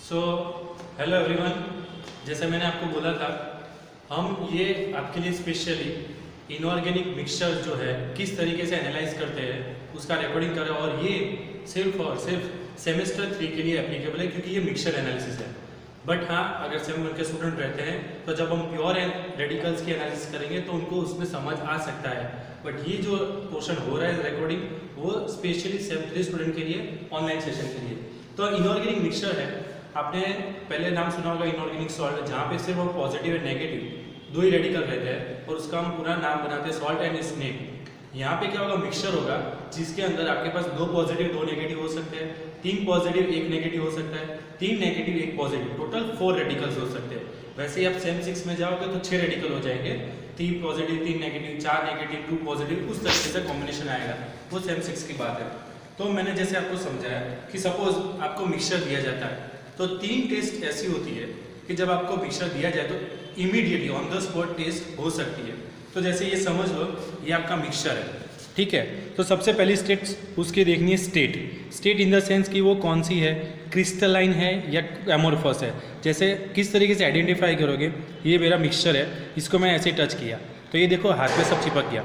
So hello everyone, जैसे मैंने आपको बोला था हम ये आपके लिए स्पेशली इनऑर्गेनिक मिक्सचर जो है किस तरीके से एनालाइज करते हैं उसका रिकॉर्डिंग कर रहे हैं। और ये सिर्फ और सिर्फ सेमेस्टर 3 के लिए एप्लीकेबल है क्योंकि ये मिक्सचर एनालिसिस है। बट हाँ, अगर सेम 1 के स्टूडेंट रहते हैं तो जब हम प्योर रेडिकल्स की एनालिसिस करेंगे तो उनको उसमें समझ आ सकता है। बट ये जो पोर्शन हो रहा है रिकॉर्डिंग वो स्पेशली सेम 3 स्टूडेंट के लिए ऑनलाइन सेशन के लिए। तो इनऑर्गेनिक मिक्सचर है, आपने पहले नाम सुना होगा इनऑर्गेनिक सॉल्ट, जहाँ पे सिर्फ हम पॉजिटिव और नेगेटिव दो ही रेडिकल रहते हैं और उसका हम पूरा नाम बनाते हैं सॉल्ट एंड स्नेक। यहाँ पे क्या होगा, मिक्सचर होगा जिसके अंदर आपके पास 2 पॉजिटिव 2 नेगेटिव हो सकते हैं, 3 पॉजिटिव 1 नेगेटिव हो सकता है, 3 नेगेटिव 1 पॉजिटिव, टोटल 4 रेडिकल्स हो सकते हैं। वैसे ही आप सेम 6 में जाओगे तो 6 रेडिकल हो जाएंगे, 3 पॉजिटिव 3 नेगेटिव 4 नेगेटिव 2 पॉजिटिव, उस तरीके से कॉम्बिनेशन आएगा। वो सेम 6 की बात है। तो मैंने जैसे आपको समझाया कि सपोज आपको मिक्सचर दिया जाता है तो 3 टेस्ट ऐसी होती है कि जब आपको मिक्सचर दिया जाए तो immediately on the spot test हो सकती है। तो जैसे ये समझ लो ये आपका मिक्सचर है, ठीक है। तो सबसे पहली स्टेट उसकी देखनी है स्टेट इन द सेंस कि वो कौन सी है, क्रिस्टलाइन है या एमोर्फस है। जैसे किस तरीके से आइडेंटिफाई करोगे, ये मेरा मिक्सचर है, इसको मैं ऐसे टच किया तो ये देखो हाथ पे सब चिपक गया।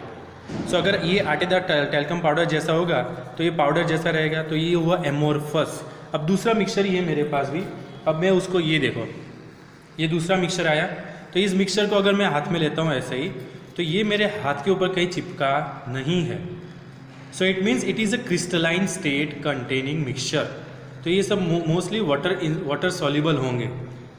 सो अगर ये आटेदार टेल्कम पाउडर जैसा होगा तो ये पाउडर जैसा रहेगा, तो ये हुआ एमोर्फस। अब दूसरा मिक्सचर ये मेरे पास भी, अब मैं उसको ये देखो ये दूसरा मिक्सचर आया, तो इस मिक्सचर को अगर मैं हाथ में लेता हूँ ऐसे ही तो ये मेरे हाथ के ऊपर कहीं चिपका नहीं है। So it means it is a crystalline state containing mixture. तो ये सब मोस्टली वाटर सॉल्युबल होंगे,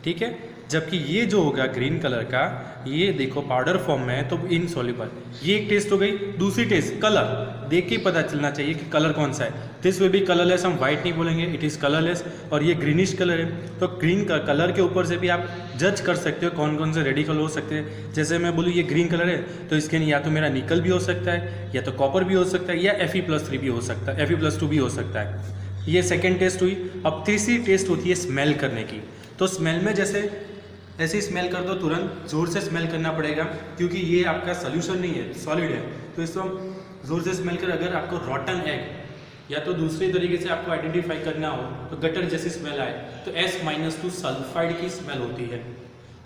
ठीक है। जबकि ये जो होगा ग्रीन कलर का, ये देखो पाउडर फॉर्म में है तो इनसॉल्युबल। ये एक टेस्ट हो गई। दूसरी टेस्ट कलर, देख के ही पता चलना चाहिए कि कलर कौन सा है। दिस विल बी कलरलेस, हम वाइट नहीं बोलेंगे, इट इज़ कलरलेस। और ये ग्रीनिश कलर है, तो ग्रीन कलर के ऊपर से भी आप जज कर सकते हो कौन कौन से रेडिकल हो सकते हैं। जैसे मैं बोलूँ ये ग्रीन कलर है तो इसके या तो मेरा निकल भी हो सकता है, या तो कॉपर भी हो सकता है, या Fe+3 भी हो सकता है, Fe+2 भी हो सकता है। ये सेकेंड टेस्ट हुई। अब तीसरी टेस्ट होती है स्मेल करने की। तो स्मेल में जैसे ऐसे स्मेल कर दो, तुरंत ज़ोर से स्मेल करना पड़ेगा क्योंकि ये आपका सोल्यूशन नहीं है, सॉलिड है। तो इसको हम ज़ोर से स्मेल कर, अगर आपको रॉटन एग या तो दूसरे तरीके से आपको आइडेंटिफाई करना हो तो गटर जैसी स्मेल आए तो S-2 सल्फाइड की स्मेल होती है।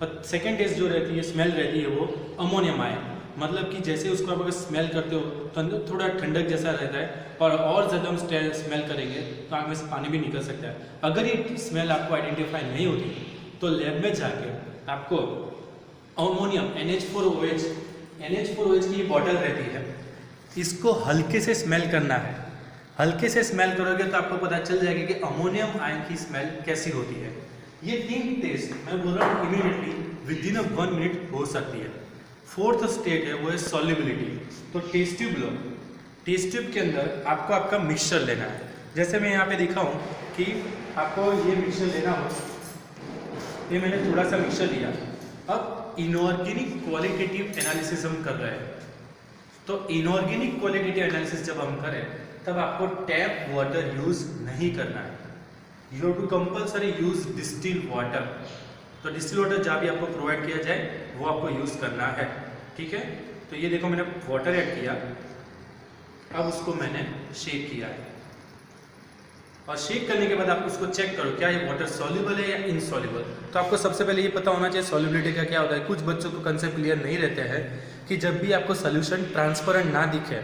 और सेकेंड टेस्ट जो रहती है स्मेल रहती है वो अमोनियम आए, मतलब कि जैसे उसको आप अगर स्मेल करते हो तो अंदर थोड़ा ठंडक जैसा रहता है और ज़्यादा हम स्मेल करेंगे तो आँख में से पानी भी निकल सकता है। अगर ये स्मेल आपको आइडेंटिफाई नहीं होती तो लैब में जाके आपको अमोनियम NH4OH की बॉटल रहती है, इसको हल्के से स्मेल करना है। हल्के से स्मेल करोगे तो आपको पता चल जाएगा कि अमोनियम आयन की स्मेल कैसी होती है। ये 3 टेस्ट मैं बोल रहा हूँ इमीडिएटली विद इन 1 मिनट हो सकती है। फोर्थ स्टेट है वो है सॉल्युबिलिटी। तो टेस्ट ट्यूब लो, टेस्ट ट्यूब के अंदर आपको आपका मिक्सचर लेना है। जैसे मैं यहाँ पे दिखाऊँ कि आपको ये मिक्सचर लेना हो, ये मैंने थोड़ा सा मिक्सचर लिया। अब इनऑर्गेनिक क्वालिटेटिव एनालिसिस हम कर रहे हैं, तो इनऑर्गेनिक क्वालिटेटिव एनालिसिस जब हम करें तब आपको टैप वाटर यूज नहीं करना है। You have to compulsory use distil water. तो डिस्टिल वाटर जहाँ भी आपको प्रोवाइड किया जाए वो आपको यूज करना है, ठीक है। तो ये देखो मैंने वाटर ऐड किया, अब उसको मैंने शेक किया है और शेक करने के बाद आप उसको चेक करो क्या ये वाटर सॉल्युबल है या इनसॉल्युबल। तो आपको सबसे पहले ये पता होना चाहिए सॉल्युबिलिटी का क्या होता है। कुछ बच्चों को कंसेप्ट क्लियर नहीं रहते हैं कि जब भी आपको सोल्यूशन ट्रांसपेरेंट ना दिखे,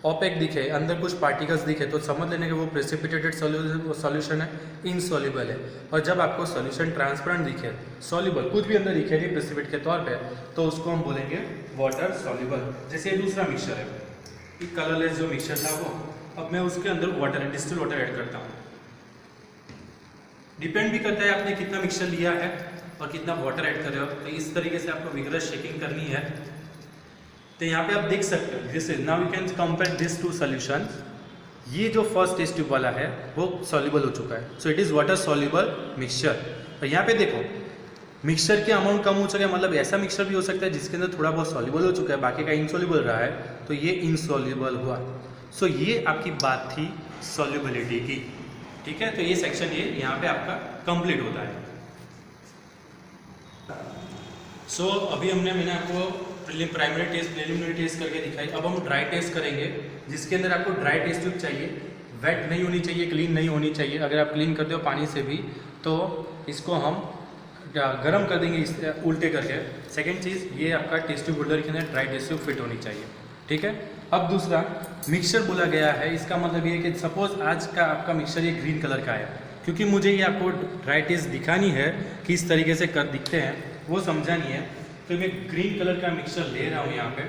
ओपेक दिखे, अंदर कुछ पार्टिकल्स दिखे, तो समझ लेने के वो प्रेसिपिटेटेड सॉल्यूशन है, इनसॉल्युबल है। और जब आपको सॉल्यूशन ट्रांसपेरेंट दिखे, सॉल्युबल कुछ भी अंदर दिखे नहीं प्रेसिपिटेट के तौर पे, तो उसको हम बोलेंगे वाटर सॉल्युबल। जैसे ये दूसरा मिक्सचर है, ये कलरलेस जो मिक्सचर था वो, अब मैं उसके अंदर वाटर डिस्टिल वाटर ऐड करता हूँ। डिपेंड भी करता है आपने कितना मिक्सचर लिया है और कितना वाटर ऐड कर रहे हो। तो इस तरीके से आपको विगरस शेकिंग करनी है। तो यहाँ पे आप देख सकते हो, this is now you can compare this to solution. ये जो फर्स्ट टेस्ट ट्यूब वाला है वो सॉल्युबल हो चुका है, so it is water soluble mixture. और यहाँ पे देखो मिक्सचर के अमाउंट कम हो चुका है, मतलब ऐसा मिक्सचर भी हो सकता है जिसके अंदर थोड़ा बहुत सॉल्युबल हो चुका है, बाकी का इनसॉल्युबल रहा है, तो ये इनसॉल्युबल हुआ। सो ये आपकी बात थी सॉल्युबिलिटी की, ठीक है। तो ये सेक्शन ये यहाँ पे आपका कंप्लीट होता है। सो अभी मैंने आपको प्राइमरी टेस्ट प्रिलिमिनरी टेस्ट करके दिखाई। अब हम ड्राई टेस्ट करेंगे जिसके अंदर आपको ड्राई टेस्ट ट्यूब चाहिए, वेट नहीं होनी चाहिए, क्लीन नहीं होनी चाहिए। अगर आप क्लीन करते हो पानी से भी तो इसको हम गर्म कर देंगे इस उल्टे करके। सेकेंड चीज़, ये आपका टेस्ट ट्यूब होल्डर के अंदर ड्राई टेस्ट ट्यूब फिट होनी चाहिए, ठीक है। अब दूसरा, मिक्सचर बोला गया है, इसका मतलब ये है कि सपोज आज का आपका मिक्सचर ये ग्रीन कलर का है, क्योंकि मुझे ये आपको ड्राई टेस्ट दिखानी है किस तरीके से कर दिखते हैं वो समझानी है, तो मैं ग्रीन कलर का मिक्सचर ले रहा हूँ यहाँ पे।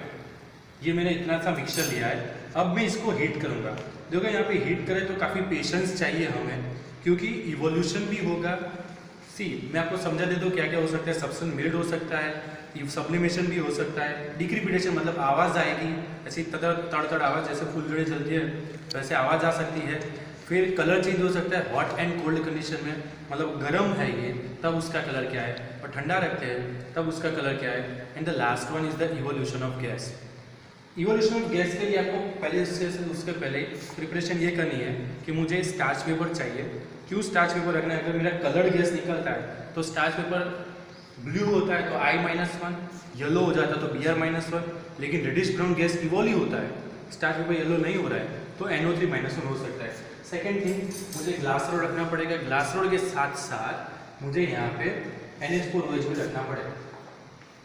ये मैंने इतना सा मिक्सचर लिया है। अब मैं इसको हीट करूँगा। देखो यहाँ पे हीट करें तो काफ़ी पेशेंस चाहिए हमें, क्योंकि इवोल्यूशन भी होगा। मैं आपको समझा दे दूँ क्या क्या हो सकता है। सब्सटेंस मिल्ड हो सकता है, सब्लिमेशन भी हो सकता है, डिक्रिपिटेशन मतलब आवाज़ आएगी, ऐसी तड़ आवाज़, जैसे फुलझड़ी चलती है वैसे आवाज़ आ सकती है। फिर कलर चेंज हो सकता है हॉट एंड कोल्ड कंडीशन में, मतलब गर्म है ये तब उसका कलर क्या है, और ठंडा रखते हैं तब उसका कलर क्या है। And the last one is the evolution of gas. Evolution of gas के लिए आपको पहले उसके पहले प्रिपरेशन ये करनी है कि मुझे स्टार्च पेपर चाहिए। क्यों स्टार्च पेपर रखना है? अगर मेरा कलर्ड गैस निकलता है तो स्टार्च पेपर ब्लू होता है तो I-1, येलो हो जाता है तो Br-1, लेकिन रेडिश ब्राउन गैस इवोल्व होता है, स्टार्च पेपर येलो नहीं हो रहा है तो NO3-1 हो सकता है। सेकेंड थिंग, मुझे ग्लास रोड रखना पड़ेगा। ग्लास रोड के साथ साथ मुझे यहाँ पे NH4OH भी रखना पड़ेगा।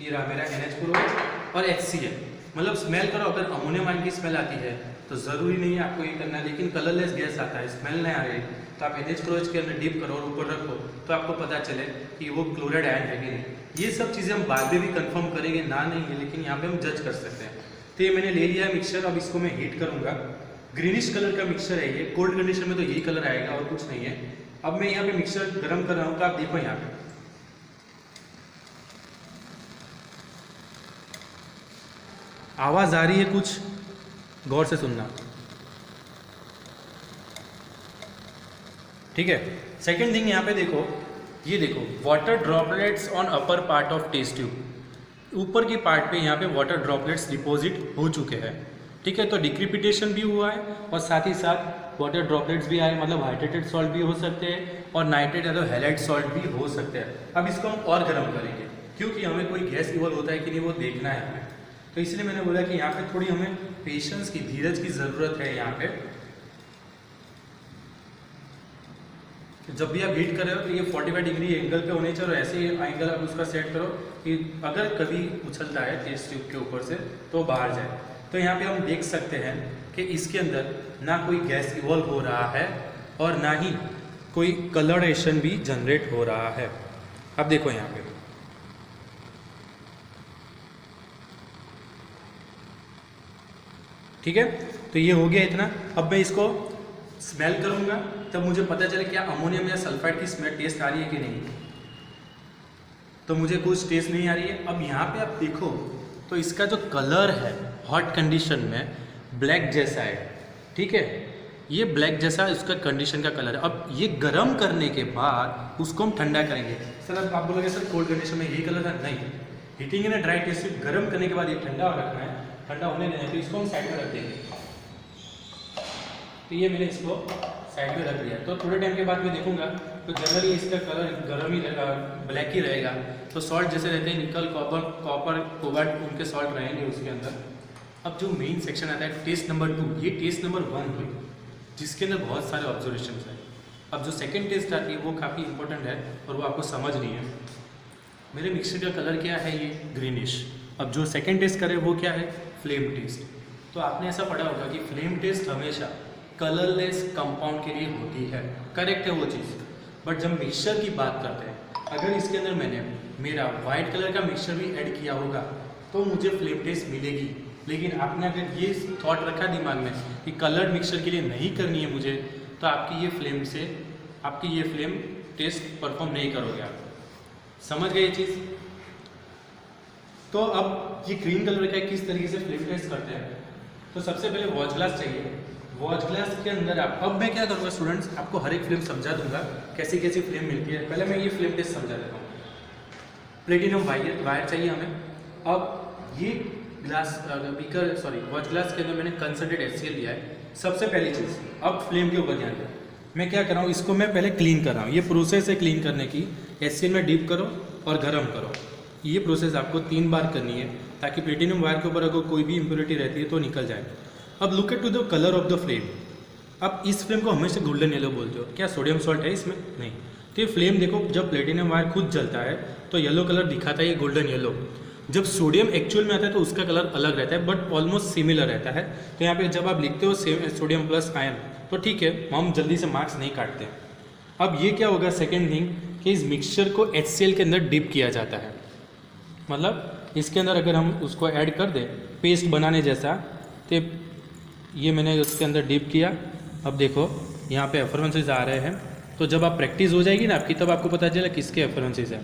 ये रहा मेरा NH4OH और HCl। मतलब स्मेल करो, अगर अमोनियम आयन की स्मेल आती है तो ज़रूरी नहीं है आपको ये करना है, लेकिन कलरलेस गैस आता है, स्मेल नहीं आ रही तो आप NH4OH के अंदर डिप करो और ऊपर रखो तो आपको पता चले कि वो क्लोराइड आयन है कि नहीं। ये सब चीज़ें हम बाद में भी कंफर्म करेंगे, ना नहीं है, लेकिन यहाँ पे हम जज कर सकते हैं। तो ये मैंने ले लिया है मिक्सचर। अब इसको मैं हीट करूँगा। ग्रीनिश कलर का मिक्सचर है ये, कोल्ड कंडीशन में तो यही कलर आएगा और कुछ नहीं है। अब मैं यहाँ पे मिक्सचर गर्म कर रहा हूँ, तो आप देखो यहाँ पे आवाज़ आ रही है, कुछ गौर से सुनना, ठीक है। सेकेंड थिंग यहाँ पे देखो, ये देखो water droplets on upper part of test tube. ऊपर के पार्ट पे यहाँ पे वाटर ड्रॉपलेट्स डिपॉजिट हो चुके हैं, ठीक है। तो डिक्रिपिटेशन भी हुआ है और साथ ही साथ वाटर ड्रॉपलेट्स भी आए, मतलब हाइड्रेटेड सॉल्ट भी हो सकते हैं और नाइट्रेट या तो हैलाइड सॉल्ट भी हो सकते हैं। अब इसको हम और गर्म करेंगे, क्योंकि हमें कोई गैस इवॉल्व होता है कि नहीं वो देखना है हमें। तो इसलिए मैंने बोला कि यहाँ पे थोड़ी हमें पेशेंस की, धीरज की ज़रूरत है। यहाँ पे जब भी आप हीट कर रहे हो तो ये 45 डिग्री एंगल पे होने चाहिए और ऐसे ही एंगल आप उसका सेट करो कि अगर कभी उछलता है टेस्ट ट्यूब के ऊपर से तो बाहर जाए। तो यहाँ पे हम देख सकते हैं कि इसके अंदर ना कोई गैस इवॉल्व हो रहा है और ना ही कोई कलरेशन भी जनरेट हो रहा है। अब देखो यहाँ पे ठीक है, तो ये हो गया इतना। अब मैं इसको स्मेल करूँगा तब मुझे पता चले क्या अमोनियम या सल्फाइड की स्मेल टेस्ट आ रही है कि नहीं। तो मुझे कुछ टेस्ट नहीं आ रही है। अब यहाँ पे आप देखो तो इसका जो कलर है हॉट कंडीशन में ब्लैक जैसा है, ठीक है, ये ब्लैक जैसा इसका कंडीशन का कलर है। अब ये गर्म करने के बाद उसको हम ठंडा करेंगे। सर अब आप बोलोगे सर कोल्ड कंडीशन में यही कलर है, नहीं, हीटिंग इन ड्राई टेस्ट गर्म करने के बाद ये ठंडा रखना है, ठंडा होने देना है। तो इसको हम साइड में रख देंगे। तो ये मैंने इसको साइड में रख दिया। तो थोड़े टाइम के बाद मैं देखूंगा तो जनरली इसका कलर गर्म ही ब्लैक ही रहेगा। तो सॉल्ट जैसे रहते हैं निकल, कॉपर, कोबाल्ट, उनके सॉल्ट रहेंगे उसके अंदर। अब जो मेन सेक्शन आता है टेस्ट नंबर 2, ये टेस्ट नंबर 1 हुई जिसके अंदर बहुत सारे ऑब्जर्वेशन हैं। अब जो सेकेंड टेस्ट आती है वो काफ़ी इंपॉर्टेंट है और वो आपको समझनी है। मेरे मिक्सर का कलर क्या है, ये ग्रीनिश। अब जो सेकेंड टेस्ट करे वो क्या है, फ्लेम टेस्ट। तो आपने ऐसा पढ़ा होगा कि फ्लेम टेस्ट हमेशा कलरलेस कंपाउंड के लिए होती है, करेक्ट है वो चीज़। बट जब मिक्सचर की बात करते हैं, अगर इसके अंदर मैंने मेरा वाइट कलर का मिक्सचर भी ऐड किया होगा तो मुझे फ्लेम टेस्ट मिलेगी। लेकिन आपने अगर ये थॉट रखा दिमाग में कि कलर्ड मिक्सचर के लिए नहीं करनी है मुझे, तो आपकी ये फ्लेम टेस्ट परफॉर्म नहीं करोगे आप। समझ गए ये चीज़? तो अब ये ग्रीन कलर का किस तरीके से फ्लेम टेस्ट करते हैं। तो सबसे पहले वॉच ग्लास चाहिए। वॉच ग्लास के अंदर अब मैं क्या करूँगा स्टूडेंट्स, आपको हर एक फ्लेम समझा दूंगा कैसी कैसी फ्लेम मिलती है। पहले मैं ये फ्लेम टेस्ट समझा देता हूँ। प्लेटिनम वायर चाहिए हमें। अब ये वॉच ग्लास के अंदर मैंने कंसंट्रेट HCl लिया है। सबसे पहली चीज़, अब फ्लेम के ऊपर ध्यान दें। मैं क्या कर रहा हूँ, इसको मैं पहले क्लीन कर रहा हूँ। ये प्रोसेस है क्लीन करने की। HCl में डिप करो और गर्म करो। ये प्रोसेस आपको 3 बार करनी है ताकि प्लेटिनम वायर के ऊपर अगर कोई भी इम्प्योरिटी रहती है तो निकल जाए। अब look at to the colour of the flame. अब इस फ्लेम को हमेशा गोल्डन येलो बोलते हो, क्या सोडियम सॉल्ट है इसमें? नहीं। तो ये फ्लेम देखो, जब प्लेटिनम वायर खुद जलता है तो येलो कलर दिखाता है, ये गोल्डन येलो। जब सोडियम एक्चुअल में आता है तो उसका कलर अलग रहता है, बट ऑलमोस्ट सिमिलर रहता है। तो यहाँ पे जब आप लिखते हो सोडियम प्लस आयन, तो ठीक है, हम जल्दी से मार्क्स नहीं काटते। अब ये क्या होगा, सेकेंड थिंग, कि इस मिक्सचर को HCl के अंदर डिप किया जाता है। मतलब इसके अंदर अगर हम उसको ऐड कर दें पेस्ट बनाने जैसा, तो ये मैंने उसके अंदर डिप किया। अब देखो यहाँ पे एफरेंसेस आ रहे हैं, तो जब आप प्रैक्टिस हो जाएगी ना आपकी, तब आपको पता चलेगा किसके एफरेंसेस है।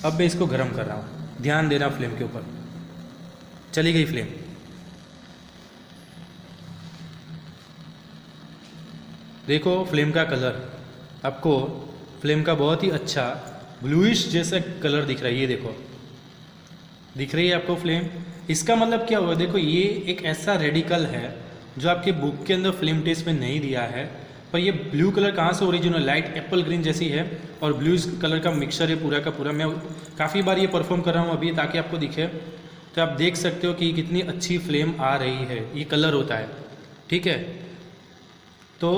अब मैं इसको गर्म कर रहा हूँ, ध्यान देना फ्लेम के ऊपर। चली गई फ्लेम। देखो फ्लेम का कलर, आपको फ्लेम का बहुत ही अच्छा ब्लूइश जैसा कलर दिख रहा है। ये देखो, दिख रही है आपको फ्लेम? इसका मतलब क्या हुआ, देखो ये एक ऐसा रेडिकल है जो आपके बुक के अंदर फ्लेम टेस्ट में नहीं दिया है, पर ये ब्लू कलर कहाँ से ओरिजिनल, लाइट एप्पल ग्रीन जैसी है और ब्लू कलर का मिक्सचर है पूरा का पूरा। मैं काफ़ी बार ये परफॉर्म कर रहा हूँ अभी ताकि आपको दिखे, तो आप देख सकते हो कि कितनी अच्छी फ्लेम आ रही है। ये कलर होता है, ठीक है। तो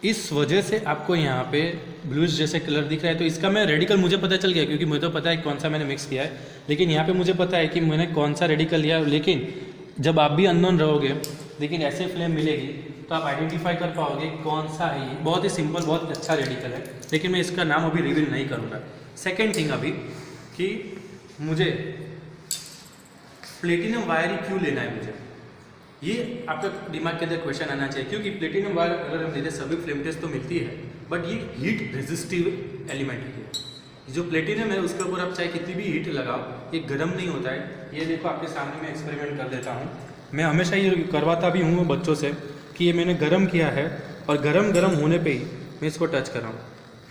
इस वजह से आपको यहाँ पे ब्लूज जैसे कलर दिख रहा है। तो इसका मैं रेडिकल मुझे पता चल गया, क्योंकि मुझे तो पता है कौन सा मैंने मिक्स किया है, लेकिन यहाँ पे मुझे पता है कि मैंने कौन सा रेडिकल लिया। लेकिन जब आप भी अननोन रहोगे, लेकिन ऐसे फ्लेम मिलेगी तो आप आइडेंटिफाई कर पाओगे कौन सा है ये। बहुत ही सिंपल, बहुत अच्छा रेडिकल है, लेकिन मैं इसका नाम अभी रिवील नहीं करूँगा। सेकेंड थिंग अभी कि मुझे प्लेटिनम वायर ही क्यों लेना है मुझे, ये आपका दिमाग के अंदर क्वेश्चन आना चाहिए। क्योंकि प्लेटिनम वायर अगर हम लेते सभी फ्लेम टेस्ट तो मिलती है, बट ये हीट रेजिस्टिव एलिमेंट है। जो प्लेटिनम है उसके ऊपर आप चाहे कितनी भी हीट लगाओ, ये गर्म नहीं होता है। ये देखो आपके सामने मैं एक्सपेरिमेंट कर देता हूँ। मैं हमेशा ये करवाता भी हूँ बच्चों से कि ये मैंने गर्म किया है और गर्म होने पे ही मैं इसको टच कर रहा हूँ,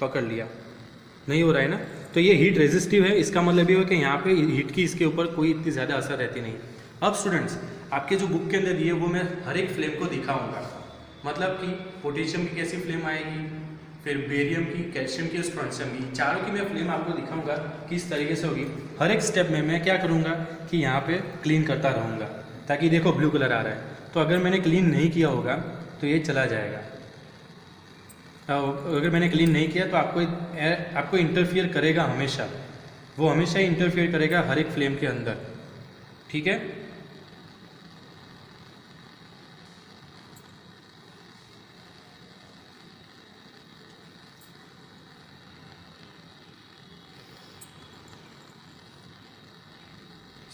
पकड़ लिया, नहीं हो रहा है ना। तो ये हीट रेजिस्टिव है, इसका मतलब ये हो कि यहाँ पे हीट की इसके ऊपर कोई इतनी ज़्यादा असर रहती नहीं। अब स्टूडेंट्स, आपके जो बुक के अंदर दिए वो मैं हर एक फ्लेम को दिखाऊंगा, मतलब कि पोटेशियम की कैसी फ्लेम आएगी, फिर बेरियम की, कैल्शियम की, स्ट्रोंशियम की, चारों की मैं फ्लेम आपको दिखाऊंगा किस तरीके से होगी। हर एक स्टेप में मैं क्या करूँगा कि यहाँ पे क्लीन करता रहूँगा, ताकि देखो ब्लू कलर आ रहा है, तो अगर मैंने क्लीन नहीं किया होगा तो ये चला जाएगा। अगर मैंने क्लीन नहीं किया तो आपको इंटरफियर करेगा हमेशा, वो हमेशा ही इंटरफियर करेगा हर एक फ्लेम के अंदर, ठीक है।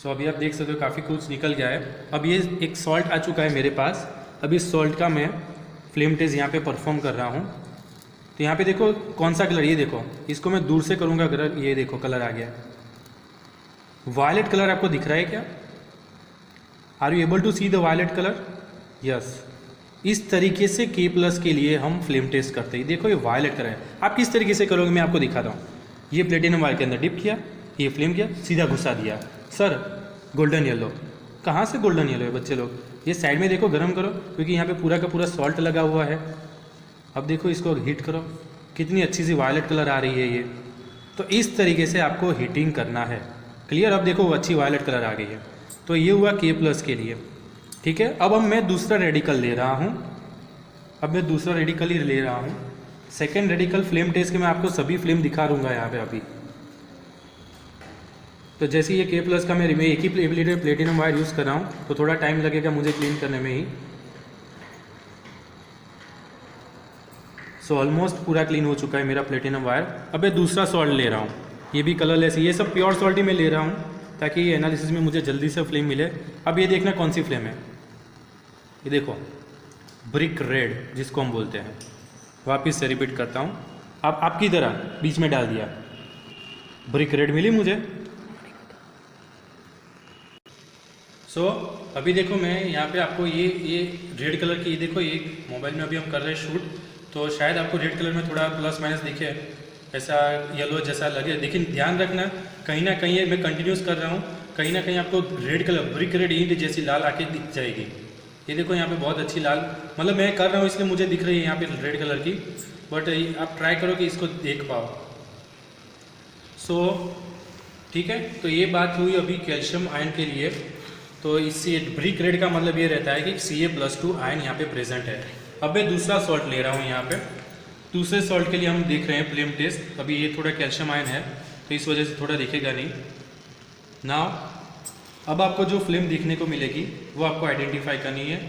अभी आप देख सकते हो काफ़ी कुछ निकल गया है। अब ये एक सॉल्ट आ चुका है मेरे पास। अब इस सॉल्ट का मैं फ्लेम टेस्ट यहाँ पे परफॉर्म कर रहा हूँ। तो यहाँ पे देखो कौन सा कलर, ये देखो, इसको मैं दूर से करूँगा कलर, ये देखो कलर आ गया, वायलेट कलर आपको दिख रहा है क्या? Are you able to see the violet colour? Yes. इस तरीके से K+ के लिए हम फ्लेम टेस्ट करते हैं। देखो ये वायलेट कलर है। आप किस तरीके से करोगे मैं आपको दिखाता हूँ। ये प्लेटिनम वायर के अंदर डिप किया, ये फ्लेम किया, सीधा घुसा दिया। सर गोल्डन येलो, कहाँ से गोल्डन येलो है बच्चे लोग? ये साइड में देखो, गर्म करो, क्योंकि यहाँ पे पूरा का पूरा सॉल्ट लगा हुआ है। अब देखो इसको हीट करो, कितनी अच्छी सी वायलेट कलर आ रही है ये। तो इस तरीके से आपको हीटिंग करना है। क्लियर? अब देखो अच्छी वायलेट कलर आ गई है। तो ये हुआ K+ के लिए, ठीक है। अब मैं दूसरा रेडिकल ले रहा हूँ। अब मैं दूसरा रेडिकल ही ले रहा हूँ। सेकेंड रेडिकल फ्लेम टेस्ट के मैं आपको सभी फ्लेम दिखा दूँगा यहाँ पे अभी। तो जैसे ये K+ का मैं एक ही प्लेटिनम वायर यूज़ कर रहा हूँ, तो थोड़ा टाइम लगेगा मुझे क्लीन करने में ही। सो ऑलमोस्ट पूरा क्लीन हो चुका है मेरा प्लेटिनम वायर। अब मैं दूसरा सॉल्ट ले रहा हूँ, ये भी कलरलेस, ये सब प्योर सॉल्ट ही मैं ले रहा हूँ ताकि ये एनालिसिस में मुझे जल्दी से फ्लेम मिले। अब ये देखना कौन सी फ्लेम है, ये देखो ब्रिक रेड जिसको हम बोलते हैं। वापस से रिपीट करता हूँ, अब आपकी तरह बीच में डाल दिया, ब्रिक रेड मिली मुझे। अभी देखो मैं यहाँ पे आपको ये रेड कलर की, ये देखो ये मोबाइल में अभी हम कर रहे हैं शूट, तो शायद आपको रेड कलर में थोड़ा प्लस माइनस दिखे, ऐसा येलो जैसा लगे, लेकिन ध्यान रखना कहीं ना कहीं मैं कंटिन्यूस कर रहा हूँ, कहीं ना कहीं आपको रेड कलर ब्रिक रेड ईंट जैसी लाल आके दिख जाएगी। ये देखो यहाँ पे बहुत अच्छी लाल, मतलब मैं कर रहा हूँ इसलिए मुझे दिख रही है यहाँ पे रेड कलर की, बट आप ट्राई करो कि इसको देख पाओ। ठीक है, तो ये बात हुई अभी कैल्शियम आयन के लिए। तो इससे ब्रिक रेड का मतलब ये रहता है कि Ca+2 आयन यहाँ पे प्रेजेंट है। अब मैं दूसरा सॉल्ट ले रहा हूँ यहाँ पे। दूसरे सॉल्ट के लिए हम देख रहे हैं फ्लेम टेस्ट। अभी ये थोड़ा कैल्शियम आयन है तो इस वजह से थोड़ा दिखेगा नहीं। नाउ अब आपको जो फ्लेम दिखने को मिलेगी वो आपको आइडेंटिफाई करनी है।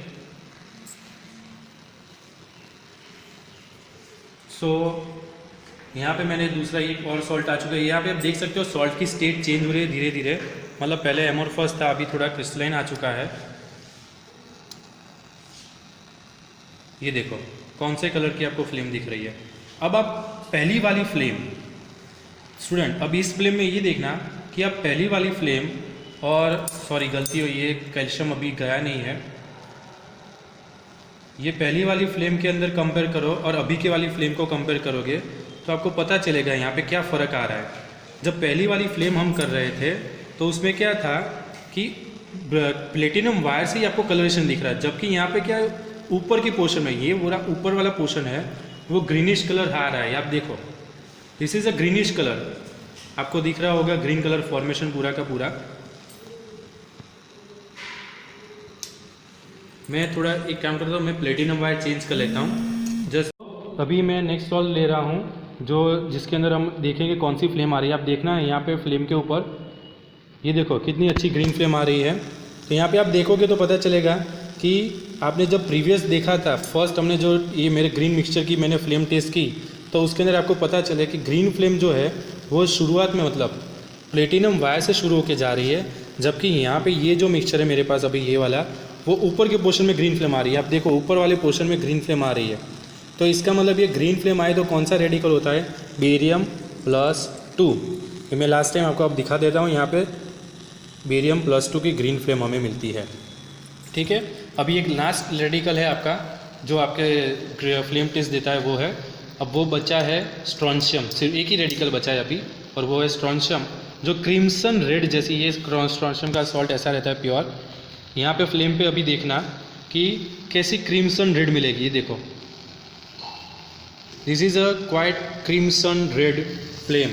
सो यहाँ पे मैंने दूसरा एक और सॉल्ट आ चुका है। यहाँ पे आप देख सकते हो सॉल्ट की स्टेट चेंज हो रही है धीरे धीरे। मतलब पहले एमोरफस था, अभी थोड़ा क्रिस्टलाइन आ चुका है। ये देखो कौन से कलर की आपको फ्लेम दिख रही है। अब आप पहली वाली फ्लेम, स्टूडेंट अब इस फ्लेम में ये देखना कि आप पहली वाली फ्लेम और सॉरी गलती हुई है, कैल्शियम अभी गया नहीं है। ये पहली वाली फ्लेम के अंदर कंपेयर करो और अभी के वाली फ्लेम को कंपेयर करोगे तो आपको पता चलेगा यहाँ पे क्या फ़र्क आ रहा है। जब पहली वाली फ्लेम हम कर रहे थे तो उसमें क्या था कि प्लेटिनम वायर से ही आपको कलरेशन दिख रहा है, जबकि यहाँ पे क्या ऊपर की पोर्शन में, ये पूरा ऊपर वाला पोर्शन है वो ग्रीनिश कलर आ रहा है। आप देखो this is a greenish colour, आपको दिख रहा होगा ग्रीन कलर फॉर्मेशन पूरा का पूरा। मैं थोड़ा एक काम करता हूँ, मैं प्लेटिनम वायर चेंज कर लेता हूँ। जस्ट अभी मैं नेक्स्ट सॉल्ट ले रहा हूँ जो जिसके अंदर हम देखेंगे कौन सी फ्लेम आ रही है। आप देखना है यहाँ पे फ्लेम के ऊपर ये देखो कितनी अच्छी ग्रीन फ्लेम आ रही है। तो यहाँ पे आप देखोगे तो पता चलेगा कि आपने जब प्रीवियस देखा था फर्स्ट हमने जो ये मेरे ग्रीन मिक्सचर की मैंने फ्लेम टेस्ट की तो उसके अंदर आपको पता चले कि ग्रीन फ्लेम जो है वो शुरुआत में मतलब प्लेटिनम वायर से शुरू होकर जा रही है, जबकि यहाँ पे ये जो मिक्सचर है मेरे पास अभी ये वाला वो ऊपर के पोर्शन में ग्रीन फ्लेम आ रही है। आप देखो ऊपर वाले पोर्शन में ग्रीन फ्लेम आ रही है। तो इसका मतलब ये ग्रीन फ्लेम आए तो कौन सा रेडिकल होता है, बेरियम +2। ये मैं लास्ट टाइम आपको अब दिखा देता हूँ। यहाँ पे बेरियम +2 की ग्रीन फ्लेम हमें मिलती है। ठीक है, अभी एक लास्ट रेडिकल है आपका जो आपके फ्लेम टेस्ट देता है वो है, अब वो बचा है स्ट्रॉन्शियम। सिर्फ एक ही रेडिकल बचा है अभी और वो है स्ट्रॉन्शियम जो क्रिम्सन रेड जैसी, ये स्ट्रॉन्शियम का सॉल्ट ऐसा रहता है प्योर। यहाँ पे फ्लेम पे अभी देखना कि कैसी क्रिम्सन रेड मिलेगी। ये देखो this is a quite crimson red flame.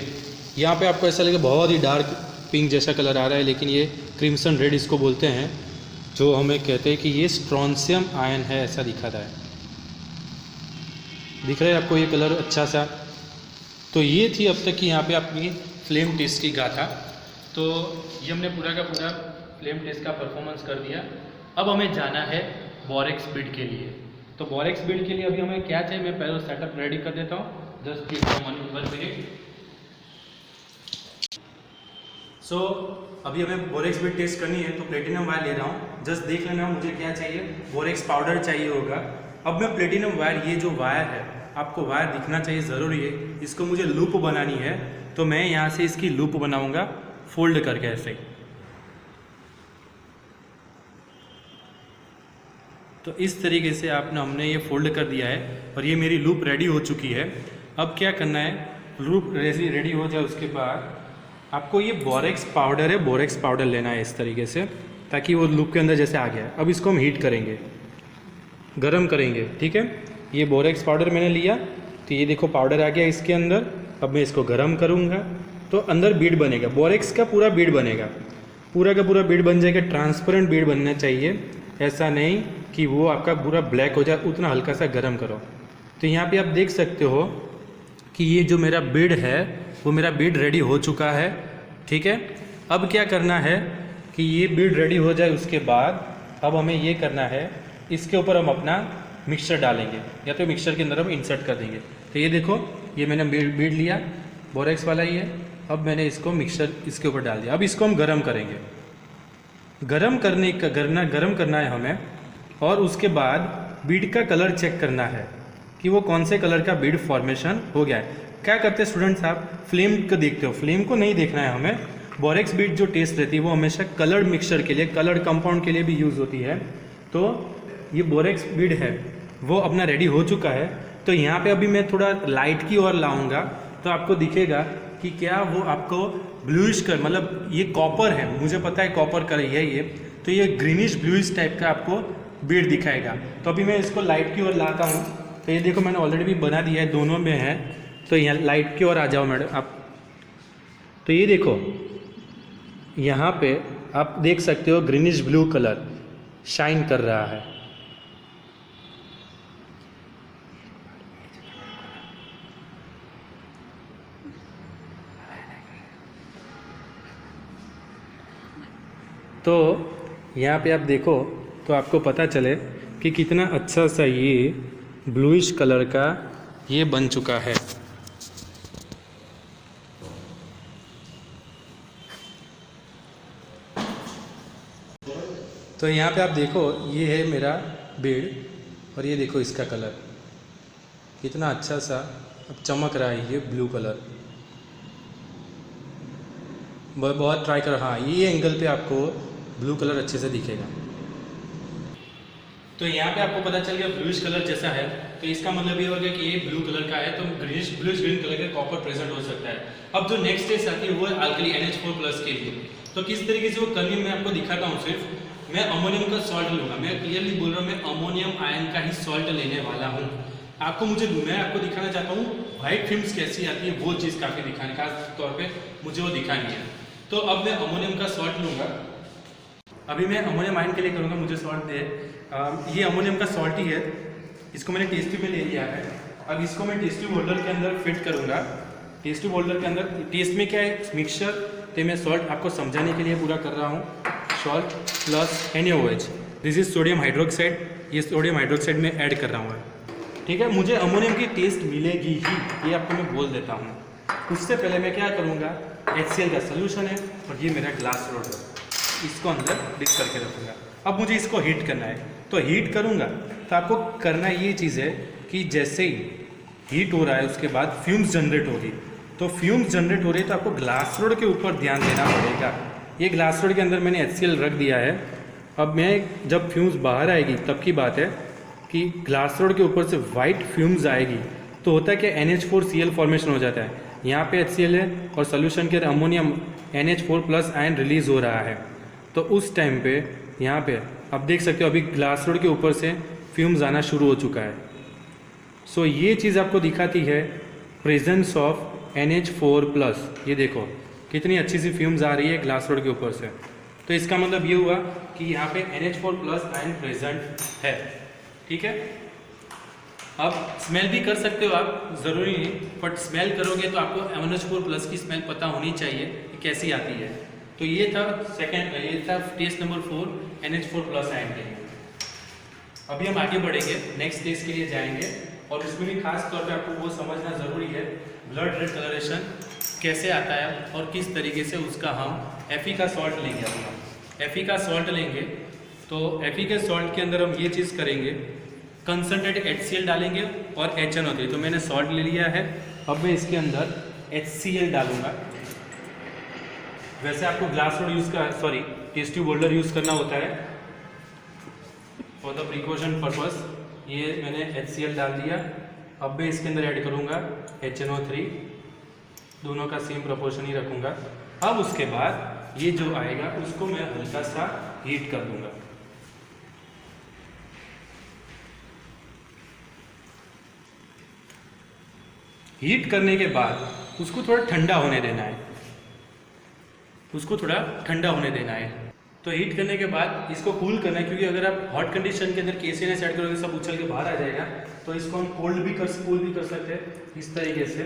यहाँ पे आपको ऐसा लगेगा बहुत ही डार्क पिंक जैसा कलर आ रहा है, लेकिन ये क्रिम्सन रेड इसको बोलते हैं, जो हमें कहते हैं कि ये स्ट्रॉन्शियम आयन है, ऐसा दिखाता है। दिख रहा है आपको ये कलर अच्छा सा। तो ये थी अब तक की यहाँ पे अपनी फ्लेम टेस्ट की गाथा। तो ये हमने पूरा का पूरा फ्लेम टेस्ट का परफॉर्मेंस कर दिया। अब हमें जाना है बोरेक्स बिड के लिए। तो बोरेक्स बिड के लिए अभी हमें क्या चाहिए, मैं पहले सेटअप रेडी कर देता हूँ। Just give me 1 minute. So अभी हमें बोरेक्स बिड टेस्ट करनी है तो प्लेटिनम वायर ले रहा हूँ। जस्ट देख लेना मुझे क्या चाहिए, बोरेक्स पाउडर चाहिए होगा। अब मैं प्लेटिनम वायर, ये जो वायर है आपको वायर दिखना चाहिए ज़रूरी है, इसको मुझे लूप बनानी है। तो मैं यहाँ से इसकी लूप बनाऊँगा फोल्ड करके ऐसे। तो इस तरीके से हमने ये फोल्ड कर दिया है और ये मेरी लूप रेडी हो चुकी है। अब क्या करना है, लूप रेडी हो जाए उसके बाद आपको ये बोरेक्स पाउडर है, बोरेक्स पाउडर लेना है इस तरीके से ताकि वो लूप के अंदर जैसे आ गया। अब इसको हम हीट करेंगे, गरम करेंगे। ठीक है, ये बोरेक्स पाउडर मैंने लिया तो ये देखो पाउडर आ गया इसके अंदर। अब मैं इसको गरम करूँगा तो अंदर बीड बनेगा, बोरेक्स का पूरा बीड बनेगा, पूरा का पूरा बीड बन जाएगा। ट्रांसपेरेंट बीड बनना चाहिए, ऐसा नहीं कि वो आपका पूरा ब्लैक हो जाए, उतना हल्का सा गर्म करो। तो यहाँ पे आप देख सकते हो कि ये जो मेरा बीड है वो मेरा बीड रेडी हो चुका है। ठीक है, अब क्या करना है कि ये बीड रेडी हो जाए उसके बाद अब हमें ये करना है, इसके ऊपर हम अपना मिक्सचर डालेंगे या तो मिक्सचर के अंदर हम इंसर्ट कर देंगे। तो ये देखो ये मैंने बीड लिया, बोरेक्स वाला ही है। अब मैंने इसको मिक्सचर इसके ऊपर डाल दिया। अब इसको हम गरम करेंगे, गरम करना है हमें। और उसके बाद बीड का कलर चेक करना है कि वो कौन से कलर का बीड फॉर्मेशन हो गया है। क्या करते हैं स्टूडेंट्स, आप फ्लेम को देखते हो, फ्लेम को नहीं देखना है हमें। बोरेक्स बीड जो टेस्ट रहती है वो हमेशा कलर्ड मिक्सचर के लिए, कलर्ड कंपाउंड के लिए भी यूज़ होती है। तो ये बोरेक्स बीड है वो अपना रेडी हो चुका है। तो यहाँ पे अभी मैं थोड़ा लाइट की ओर लाऊंगा तो आपको दिखेगा कि क्या वो आपको ब्लूइश कर, मतलब ये कॉपर है, मुझे पता है कॉपर कलर है ये, तो ये ग्रीनिश ब्लूइश टाइप का आपको बीड दिखाएगा। तो अभी मैं इसको लाइट की ओर लाता हूँ। तो ये देखो मैंने ऑलरेडी भी बना दिया है, दोनों में है। तो यहाँ लाइट की ओर आ जाओ मैडम आप। तो ये देखो यहाँ पे आप देख सकते हो ग्रीनिश ब्लू कलर शाइन कर रहा है। तो यहाँ पे आप देखो तो आपको पता चले कि कितना अच्छा सा ये ब्लूइश कलर का ये बन चुका है। तो यहाँ पे आप देखो ये है मेरा बेड और ये देखो इसका कलर कितना अच्छा सा अब चमक रहा है, ये ब्लू कलर बहुत ट्राई कर। हाँ, ये एंगल पे आपको ब्लू कलर अच्छे से दिखेगा। तो यहाँ पे आपको पता चल गया ब्लूइश कलर जैसा है, तो इसका मतलब ये हो गया कि ये ब्लू कलर का है, तो ब्लूइश ग्रीन कलर का कॉपर प्रेजेंट हो सकता है। अब जो नेक्स्ट स्टेज आती है वो है अल्कली NH4+ के लिए। तो किस तरीके से वो करनी मैं आपको दिखाता हूँ। सिर्फ मैं अमोनियम का सॉल्ट लूँगा, मैं क्लियरली बोल रहा हूँ, मैं अमोनियम आयन का ही सॉल्ट लेने वाला हूँ। मैं आपको दिखाना चाहता हूँ व्हाइट फिल्म्स कैसी आती है, वो चीज़ काफ़ी दिखाने, खास तौर पर मुझे वो दिखानी है। तो अब मैं अमोनियम का सॉल्ट लूँगा। अभी मैं अमोनियम आयन के लिए करूँगा, मुझे सॉल्ट दे। ये अमोनियम का सॉल्ट ही है, इसको मैंने टेस्ट ट्यूब में ले लिया है। अब इसको मैं टेस्ट ट्यूब होल्डर के अंदर फिट करूँगा। टेस्ट ट्यूब होल्डर के अंदर टेस्ट में क्या है मिक्सचर, तो मैं सॉल्ट आपको समझाने के लिए पूरा कर रहा हूँ। Salt plus NaOH, this is sodium hydroxide, ये सोडियम हाइड्रोक्साइड में ऐड कर रहा हूँ। ठीक है, मुझे अमोनियम की टेस्ट मिलेगी ही, ये आपको मैं बोल देता हूँ। उससे पहले मैं क्या करूँगा, HCl का सोल्यूशन है और ये मेरा ग्लास रोड है, इसको अंदर डिप करके रखूँगा। अब मुझे इसको हीट करना है, तो हीट करूँगा तो आपको करना ये चीज़ है कि जैसे ही हीट हो रहा है उसके बाद फ्यूम्स जनरेट होगी। तो फ्यूम्स जनरेट हो रही है तो आपको ग्लास रोड के ऊपर ध्यान देना पड़ेगा। ये ग्लास रोड के अंदर मैंने HCl रख दिया है। अब मैं जब फ्यूम्स बाहर आएगी तब की बात है कि ग्लास रोड के ऊपर से वाइट फ्यूम्स आएगी, तो होता है कि NH4Cl फॉर्मेशन हो जाता है। यहाँ पे HCl है और सोल्यूशन के अंदर अमोनियम NH4+ आयन रिलीज हो रहा है। तो उस टाइम पे यहाँ पे आप देख सकते हो अभी ग्लास रोड के ऊपर से फ्यूम्स आना शुरू हो चुका है। सो ये चीज़ आपको दिखाती है प्रेजेंस ऑफ NH4+। ये देखो कितनी अच्छी सी फ्यूम्स आ रही है ग्लास रोड के ऊपर से। तो इसका मतलब ये हुआ कि यहाँ पे NH4+ आयन प्रेजेंट है। ठीक है, अब स्मेल भी कर सकते हो आप, ज़रूरी नहीं, बट स्मेल करोगे तो आपको NH4+ की स्मेल पता होनी चाहिए कि कैसी आती है। तो ये था ये था टेस्ट नंबर 4 NH4+ आयन के लिए। अभी हम आगे बढ़ेंगे, नेक्स्ट टेस्ट के लिए जाएंगे, और इसमें भी खास तौर पे आपको वो समझना ज़रूरी है ब्लड रेड कलरेशन कैसे आता है और किस तरीके से उसका हम Fe का सॉल्ट लेंगे। अपना Fe का सॉल्ट लेंगे तो Fe के सॉल्ट के अंदर हम ये चीज़ करेंगे, कंसनट्रेट HCl डालेंगे और HNO3। तो मैंने सॉल्ट ले लिया है, अब मैं इसके अंदर HCl डालूंगा। वैसे आपको glass rod test tube holder use करना होता है फॉर द प्रिकॉशन पर्पस। ये मैंने HCl डाल दिया। अब मैं इसके अंदर ऐड करूँगा HNO3, दोनों का सेम प्रोपोर्शन ही रखूँगा। अब उसके बाद ये जो आएगा उसको मैं हल्का सा हीट कर दूँगा। हीट करने के बाद उसको थोड़ा ठंडा होने देना है, तो हीट करने के बाद इसको कूल करना है, क्योंकि अगर आप हॉट कंडीशन के अंदर KCNS ऐड करोगे सब उछल के बाहर आ जाएगा। तो इसको हम कूल भी कर सकते हैं, इस तरीके से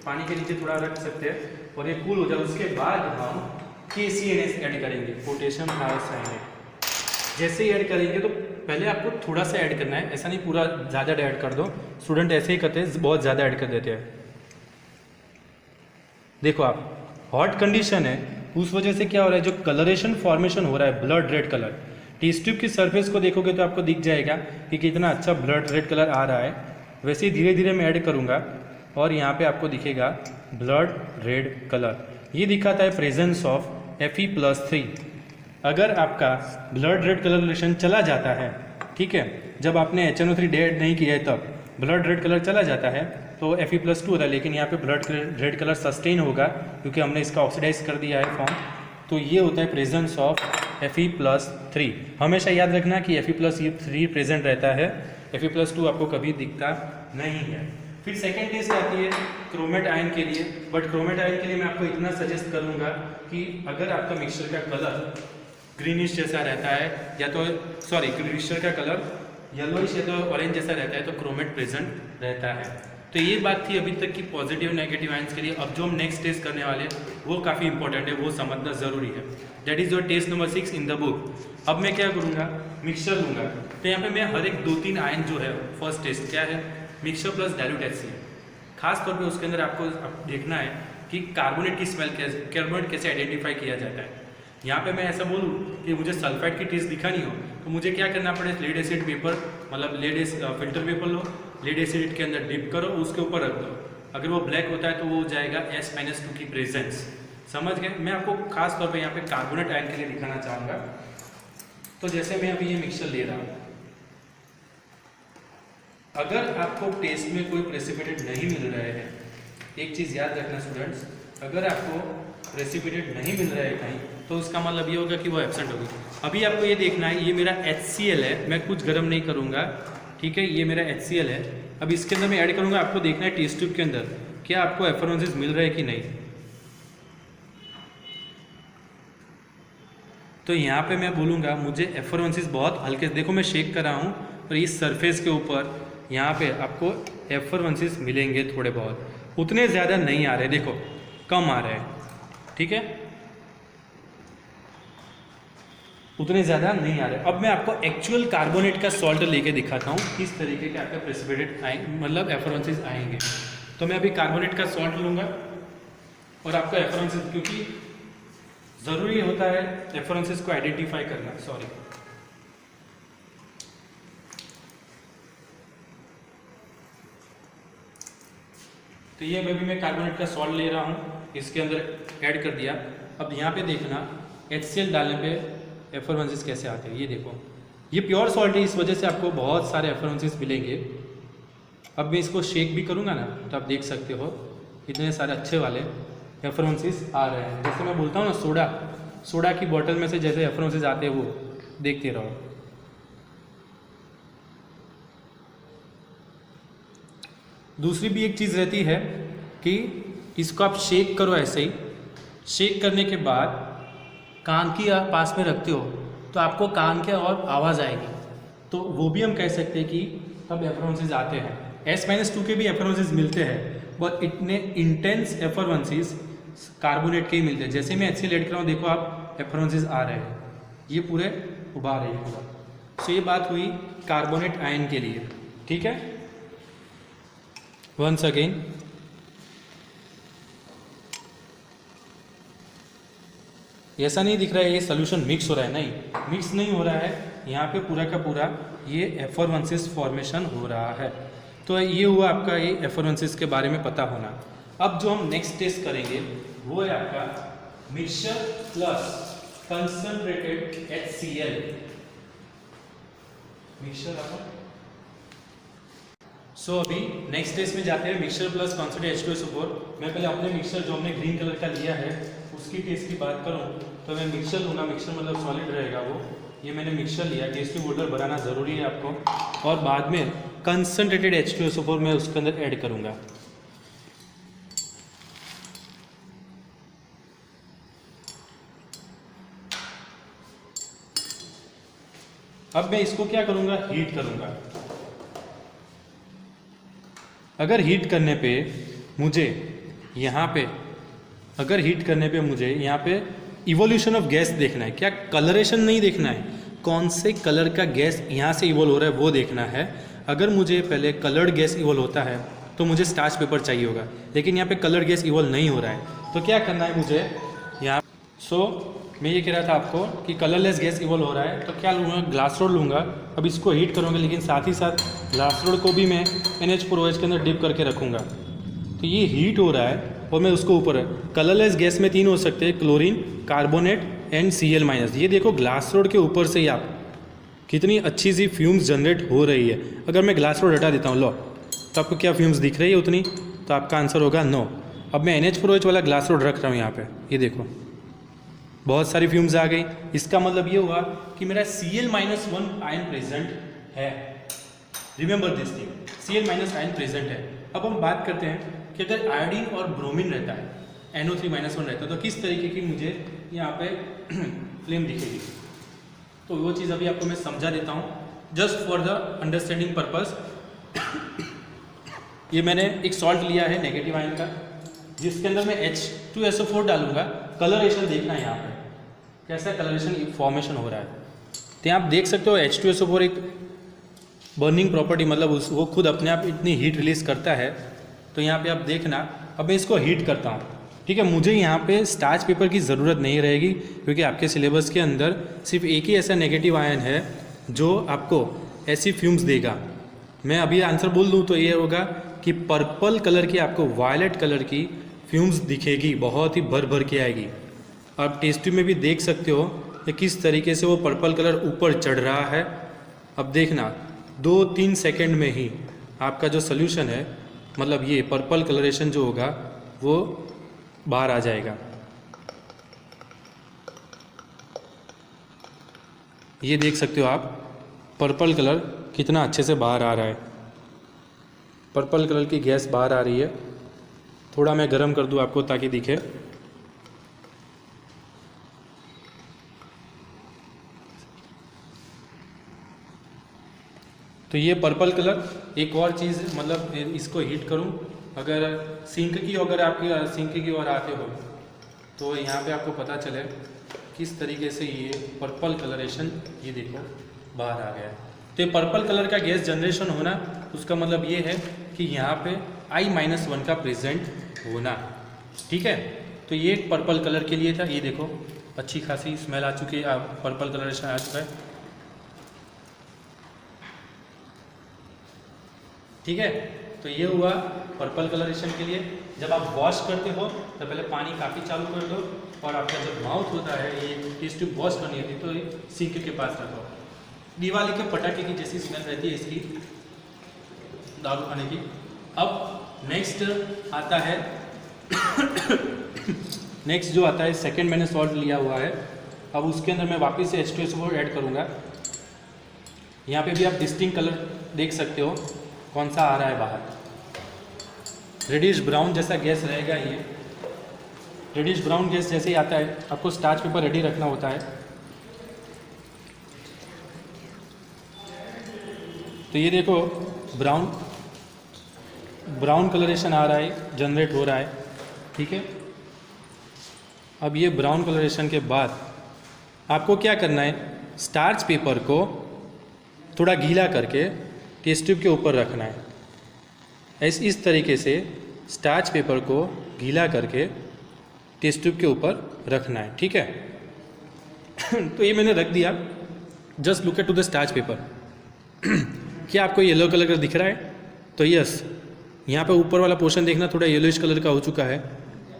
पानी के नीचे थोड़ा रख सकते हैं और ये कूल हो जाए। उसके बाद हम KCNS ऐड करेंगे, पोटेशियम थायोसाइनेट। जैसे ही ऐड करेंगे तो पहले आपको थोड़ा सा ऐड करना है, ऐसा नहीं पूरा ज़्यादा ऐड कर दो। स्टूडेंट ऐसे ही करते हैं, बहुत ज़्यादा ऐड कर देते हैं। देखो आप हॉट कंडीशन है, उस वजह से क्या हो रहा है, जो कलरेशन फॉर्मेशन हो रहा है blood red colour, test tube की सरफेस को देखोगे तो आपको दिख जाएगा कि कितना अच्छा ब्लड रेड कलर आ रहा है। वैसे ही धीरे धीरे मैं ऐड करूँगा और यहाँ पे आपको दिखेगा ब्लड रेड कलर। ये दिखाता है प्रेजेंस ऑफ Fe+3। अगर आपका ब्लड रेड कलरेशन चला जाता है, ठीक है, जब आपने HNO3 ऐड नहीं किया है तब ब्लड रेड कलर चला जाता है तो Fe+2 होता है, लेकिन यहाँ पे ब्लड रेड कलर सस्टेन होगा क्योंकि हमने इसका ऑक्सीडाइज कर दिया है फॉर्म। तो ये होता है प्रेजेंस ऑफ Fe+3। हमेशा याद रखना कि Fe+3 प्रेजेंट रहता है, Fe+2 आपको कभी दिखता नहीं है। फिर सेकेंड टेस्ट आती है क्रोमेट आयन के लिए, बट क्रोमेट आयन के लिए मैं आपको इतना सजेस्ट करूँगा कि अगर आपका मिक्सचर का कलर ग्रीनिश जैसा रहता है या तो मिक्सचर का कलर येलोइश या तो ऑरेंज जैसा रहता है तो क्रोमेट प्रेजेंट रहता है। तो ये बात थी अभी तक की पॉजिटिव नेगेटिव आयंस के लिए। अब जो हम नेक्स्ट टेस्ट करने वाले हैं वो काफ़ी इंपॉर्टेंट है, वो समझना ज़रूरी है। That is your test number 6 in the book. अब मैं क्या करूँगा, मिक्सचर लूँगा। तो यहाँ पे मैं हर एक 2-3 आयन जो है, फर्स्ट टेस्ट क्या है, मिक्सचर प्लस डाइल्यूट HCl। खास तौर पे उसके अंदर आपको देखना है कि कार्बोनेट की स्मेल कार्बोनेट कैसे आइडेंटिफाई किया जाता है। यहाँ पे मैं ऐसा बोलूँ कि मुझे सल्फाइड की टेस्ट दिखानी हो तो मुझे क्या करना पड़े, लेड एसिड पेपर, मतलब फिल्टर पेपर लो, लेड एसिड के अंदर डिप करो, उसके ऊपर रख दो। अगर वो ब्लैक होता है तो वो हो जाएगा S-2 की प्रेजेंस। समझ गए? मैं आपको खास तौर पे यहाँ पे कार्बोनेट आयन के लिए दिखाना चाहूँगा। तो जैसे मैं अभी ये मिक्सचर ले रहा हूँ, अगर आपको टेस्ट में कोई प्रेसिपिटेट नहीं मिल रहा है, एक चीज़ याद रखना स्टूडेंट्स, अगर आपको प्रेसिपिटेट नहीं मिल रहा है कहीं तो उसका मतलब ये होगा कि वो एब्सेंट होगी। अभी आपको ये देखना है, ये मेरा HCl है, मैं कुछ गर्म नहीं करूँगा, ठीक है, ये मेरा HCl है। अब इसके अंदर मैं ऐड करूँगा, आपको देखना है टेस्ट ट्यूब के अंदर क्या आपको एफरोंसिस मिल रहा है कि नहीं। तो यहाँ पे मैं बोलूँगा मुझे एफरोंसिस बहुत हल्के, देखो मैं शेक कर रहा हूँ और इस सरफेस के ऊपर यहाँ पे आपको एफरोंसिस मिलेंगे थोड़े बहुत, उतने ज़्यादा नहीं आ रहे, देखो कम आ रहे हैं, ठीक है, उतने ज़्यादा नहीं आ रहे। अब मैं आपको एक्चुअल कार्बोनेट का सॉल्ट लेके दिखाता हूँ किस तरीके के आपका प्रेसिपिटेट मतलब एफरोंसिस आएंगे। तो मैं अभी कार्बोनेट का सॉल्ट लूँगा और आपका एफरोंसिस, क्योंकि ज़रूरी होता है एफरोंसिस को आइडेंटिफाई करना। सॉरी, तो ये अभी मैं कार्बोनेट का सॉल्ट ले रहा हूँ, इसके अंदर ऐड कर दिया। अब यहाँ पे देखना HCl डालने पे एफरोंसिस कैसे आते हैं, ये देखो, ये प्योर सॉल्ट है, इस वजह से आपको बहुत सारे एफरोंसिस मिलेंगे। अब मैं इसको शेक भी करूँगा ना तो आप देख सकते हो इतने सारे अच्छे वाले एफरोंसिस आ रहे हैं। जैसे मैं बोलता हूँ ना, सोडा की बोतल में से जैसे एफरोंसिस आते हैं वो देखते रहो। दूसरी भी एक चीज़ रहती है कि इसको आप शेक करो, ऐसे ही शेक करने के बाद कान की पास में रखते हो तो आपको कान के और आवाज़ आएगी, तो वो भी हम कह सकते हैं कि तब एफरोंसिस आते हैं। S-2 के भी एफरोंसिस मिलते हैं, बट इतने इंटेंस एफरोंसिस कार्बोनेट के ही मिलते हैं। जैसे मैं HCl ऐड कर रहा हूँ, देखो आप एफरोंसिस आ रहे हैं, ये पूरे उबाल रहे हैं पूरा। सो ये बात हुई कार्बोनेट आयन के लिए, ठीक है। वंस अगेन ऐसा नहीं दिख रहा है ये सोल्यूशन मिक्स हो रहा है, नहीं मिक्स नहीं हो रहा है, यहाँ पे पूरा का पूरा ये एफरोंसिस फॉर्मेशन हो रहा है। तो ये हुआ आपका ये एफरोंसिस के बारे में पता होना। अब जो हम नेक्स्ट टेस्ट करेंगे वो है आपका mixture plus concentrated HCl mixture. आपका सो अभी नेक्स्ट टेस्ट में जाते हैं, मिक्सचर प्लस कंसंट्रेटेड H2SO4। मैं पहले अपने मिक्सचर जो हमने ग्रीन कलर का लिया है उसकी टेस्ट की बात करूं तो मैं मिक्सचर लूँगा, मिक्सचर मतलब सॉलिड रहेगा वो। ये मैंने मिक्सचर लिया, टेस्ट ट्यूब होल्डर बनाना ज़रूरी है आपको, और बाद में कंसंट्रेटेड H2SO4 मैं उसके अंदर ऐड करूँगा। अब मैं इसको क्या करूँगा, हीट करूँगा। अगर हीट करने पे मुझे यहाँ पे यहाँ पे इवोल्यूशन ऑफ गैस देखना है, क्या कलरेशन नहीं देखना है, कौन से कलर का गैस यहाँ से इवोल्व हो रहा है वो देखना है। अगर मुझे पहले कलर्ड गैस इवोल्व होता है तो मुझे स्टार्च पेपर चाहिए होगा, लेकिन यहाँ पे कलर्ड गैस इवोल्व नहीं हो रहा है, तो क्या करना है मुझे यहाँ। मैं ये कह रहा था आपको कि कलरलेस गैस इवोल्व हो रहा है, तो क्या लूँगा, ग्लास रोड लूँगा। अब इसको हीट करूँगा, लेकिन साथ ही साथ ग्लास रोड को भी मैं NH4OH के अंदर डिप करके रखूँगा। तो ये हीट हो रहा है और मैं उसको ऊपर, कलरलेस गैस में 3 हो सकते हैं, क्लोरीन, कार्बोनेट एंड Cl-। ये देखो ग्लास रोड के ऊपर से ही आप कितनी अच्छी सी फ्यूम्स जनरेट हो रही है। अगर मैं ग्लास रोड हटा देता हूँ लो, तो आपको क्या फ्यूम्स दिख रही है उतनी, तो आपका आंसर होगा नो। अब मैं NH4OH वाला ग्लास रोड रख रहा हूँ यहाँ पे, ये देखो बहुत सारी फ्यूम्स आ गई। इसका मतलब ये हुआ कि मेरा Cl-1 आयन प्रेजेंट है। Remember this thing, Cl- ion present है। अब हम बात करते हैं कि अगर आयोडीन और ब्रोमीन रहता है, NO3-1 रहता है, तो किस तरीके की मुझे यहाँ पे फ्लेम दिखेगी। तो वो चीज़ अभी आपको मैं समझा देता हूँ, just for the understanding purpose. ये मैंने एक सॉल्ट लिया है नेगेटिव आयन का, जिसके अंदर मैं H2SO4 डालूंगा। कलरेशन देखना है यहाँ पे कैसा कलरेशन फॉर्मेशन हो रहा है। तो यहाँ आप देख सकते हो H2SO4 एक बर्निंग प्रॉपर्टी, मतलब वो खुद अपने आप इतनी हीट रिलीज करता है। तो यहाँ पे आप देखना, अब मैं इसको हीट करता हूँ, ठीक है। मुझे यहाँ पे स्टार्च पेपर की ज़रूरत नहीं रहेगी, क्योंकि आपके सिलेबस के अंदर सिर्फ एक ही ऐसा नेगेटिव आयन है जो आपको ऐसी फ्यूम्स देगा। मैं अभी आंसर बोल दूँ तो ये होगा कि पर्पल कलर की आपको वायलेट कलर की फ्यूम्स दिखेगी, बहुत ही भर भर के आएगी। आप टेस्ट ट्यूब में भी देख सकते हो कि किस तरीके से वो पर्पल कलर ऊपर चढ़ रहा है। अब देखना 2-3 सेकेंड में ही आपका जो सोल्यूशन है, मतलब ये पर्पल कलरेशन जो होगा वो बाहर आ जाएगा। ये देख सकते हो आप पर्पल कलर कितना अच्छे से बाहर आ रहा है। पर्पल कलर की गैस बाहर आ रही है। थोड़ा मैं गर्म कर दूं आपको ताकि दिखे। तो ये पर्पल कलर। एक और चीज़, मतलब इसको हीट करूं, अगर सिंक की ओर आते हो तो यहाँ पे आपको पता चले किस तरीके से ये पर्पल कलरेशन, ये देखो बाहर आ गया है। तो ये पर्पल कलर का गैस जनरेशन होना, उसका मतलब ये है कि यहाँ पे I-1 का प्रेजेंट होना, ठीक है। तो ये पर्पल कलर के लिए था। ये देखो अच्छी खासी स्मेल आ चुकी है, पर्पल कलरेशन आ चुका है, ठीक है। तो ये हुआ पर्पल कलरेशन के लिए। जब आप वॉश करते हो तो पहले पानी काफ़ी चालू कर दो, और आपका जब माउथ होता है, ये टेस्ट ट्यूब वॉश करनी होती है तो ये सिंक के पास रखो। दिवाली के पटाखे की जैसी स्मेल रहती है इसकी, दारू खाने की। अब नेक्स्ट आता है नेक्स्ट जो आता है सेकंड, मैंने सॉल्ट लिया हुआ है। अब उसके अंदर मैं वापस से H2SO4 ऐड करूँगा। यहाँ पे भी आप डिस्टिंक्ट कलर देख सकते हो कौन सा आ रहा है बाहर। रेडिश ब्राउन जैसा गैस रहेगा ये। रेडिश ब्राउन गैस जैसे ही आता है, आपको स्टार्च पेपर रेडी रखना होता है। तो ये देखो ब्राउन कलरेशन आ रहा है, जनरेट हो रहा है, ठीक है। अब ये ब्राउन कलरेशन के बाद आपको क्या करना है, स्टार्च पेपर को थोड़ा गीला करके टेस्ट ट्यूब के ऊपर रखना है। इस तरीके से स्टार्च पेपर को गीला करके टेस्ट ट्यूब के ऊपर रखना है, ठीक है। तो ये मैंने रख दिया। Just look at to the starch paper. क्या आपको येलो कलर का दिख रहा है? तो यस, यहाँ पे ऊपर वाला पोर्शन देखना थोड़ा येलोइश कलर का हो चुका है।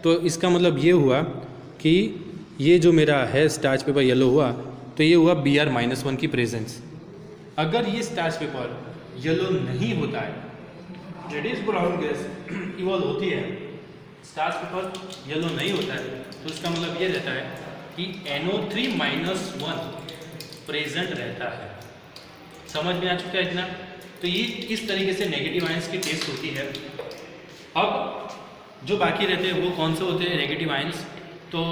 तो इसका मतलब ये हुआ कि ये जो मेरा है स्टार्च पेपर येलो हुआ, तो ये हुआ Br-1 की प्रेजेंस। अगर ये स्टार्च पेपर येलो नहीं होता है, रेडिश ब्राउन गैस इवॉल्व होती है, स्टार्च पेपर येलो नहीं होता है, तो इसका मतलब ये रहता है कि NO3-1 प्रेजेंट रहता है। समझ में आ चुका है इतना? तो ये किस तरीके से नेगेटिव आयंस की टेस्ट होती है। अब जो बाकी रहते हैं वो कौन से होते हैं नेगेटिव आयंस? तो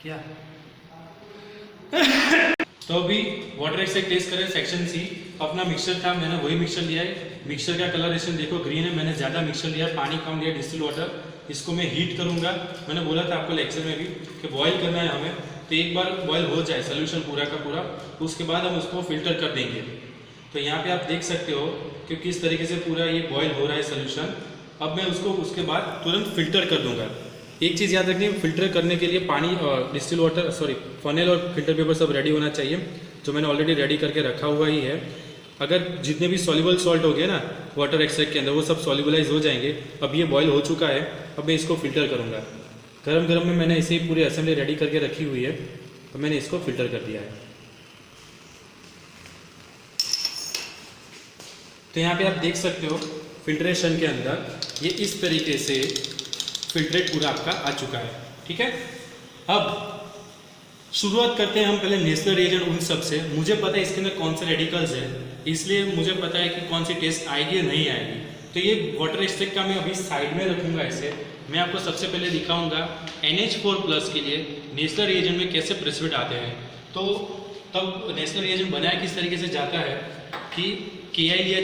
क्या तो अभी वाटर एक्सट्रैक्ट टेस्ट करें सेक्शन सी। अपना मिक्सचर था, मैंने वही मिक्सचर लिया है। मिक्सचर का कलरेशन देखो ग्रीन है, मैंने ज़्यादा मिक्सचर लिया, पानी कम लिया, डिस्टिल वाटर। इसको मैं हीट करूंगा। मैंने बोला था आपको लेक्चर में भी कि बॉईल करना है हमें। तो एक बार बॉईल हो जाए सोल्यूशन पूरा का पूरा, तो उसके बाद हम उसको फिल्टर कर देंगे। तो यहाँ पे आप देख सकते हो कि किस तरीके से पूरा ये बॉईल हो रहा है सोल्यूशन। अब मैं उसको उसके बाद तुरंत फिल्टर कर दूंगा। एक चीज़ याद रखनी, फिल्टर करने के लिए पानी और डिस्टिल वाटर फनेल और फिल्टर पेपर सब रेडी होना चाहिए, जो मैंने ऑलरेडी रेडी करके रखा हुआ ही है। अगर जितने भी सॉल्युबल सॉल्ट हो गए ना वाटर एक्सट्रैक्ट के अंदर, वो सब सॉल्युबलाइज हो जाएंगे। अब ये बॉईल हो चुका है, अब मैं इसको फिल्टर करूँगा। गरम गरम में मैंने इसे पूरी असेंबली रेडी करके रखी हुई है, तो मैंने इसको फिल्टर कर दिया है। तो यहाँ पे आप देख सकते हो फिल्ट्रेशन के अंदर ये इस तरीके से फिल्ट्रेट पूरा आपका आ चुका है, ठीक है। अब शुरुआत करते हैं हम पहले नेचुरल रिएजेंट उन सब से। मुझे पता है इसके अंदर कौन से रेडिकल्स है, इसलिए मुझे पता है कि कौन सी टेस्ट आएगी या नहीं आएगी। तो ये वाटर एक्सट्रैक्ट का मैं अभी साइड में रखूँगा इसे। मैं आपको सबसे पहले दिखाऊंगा NH4+ के लिए नेचुरल रिएजेंट में कैसे प्रेसिपिटेट आते हैं। तो तब नेशनल रिएजेंट बनाया किस तरीके से जाता है कि KI लिया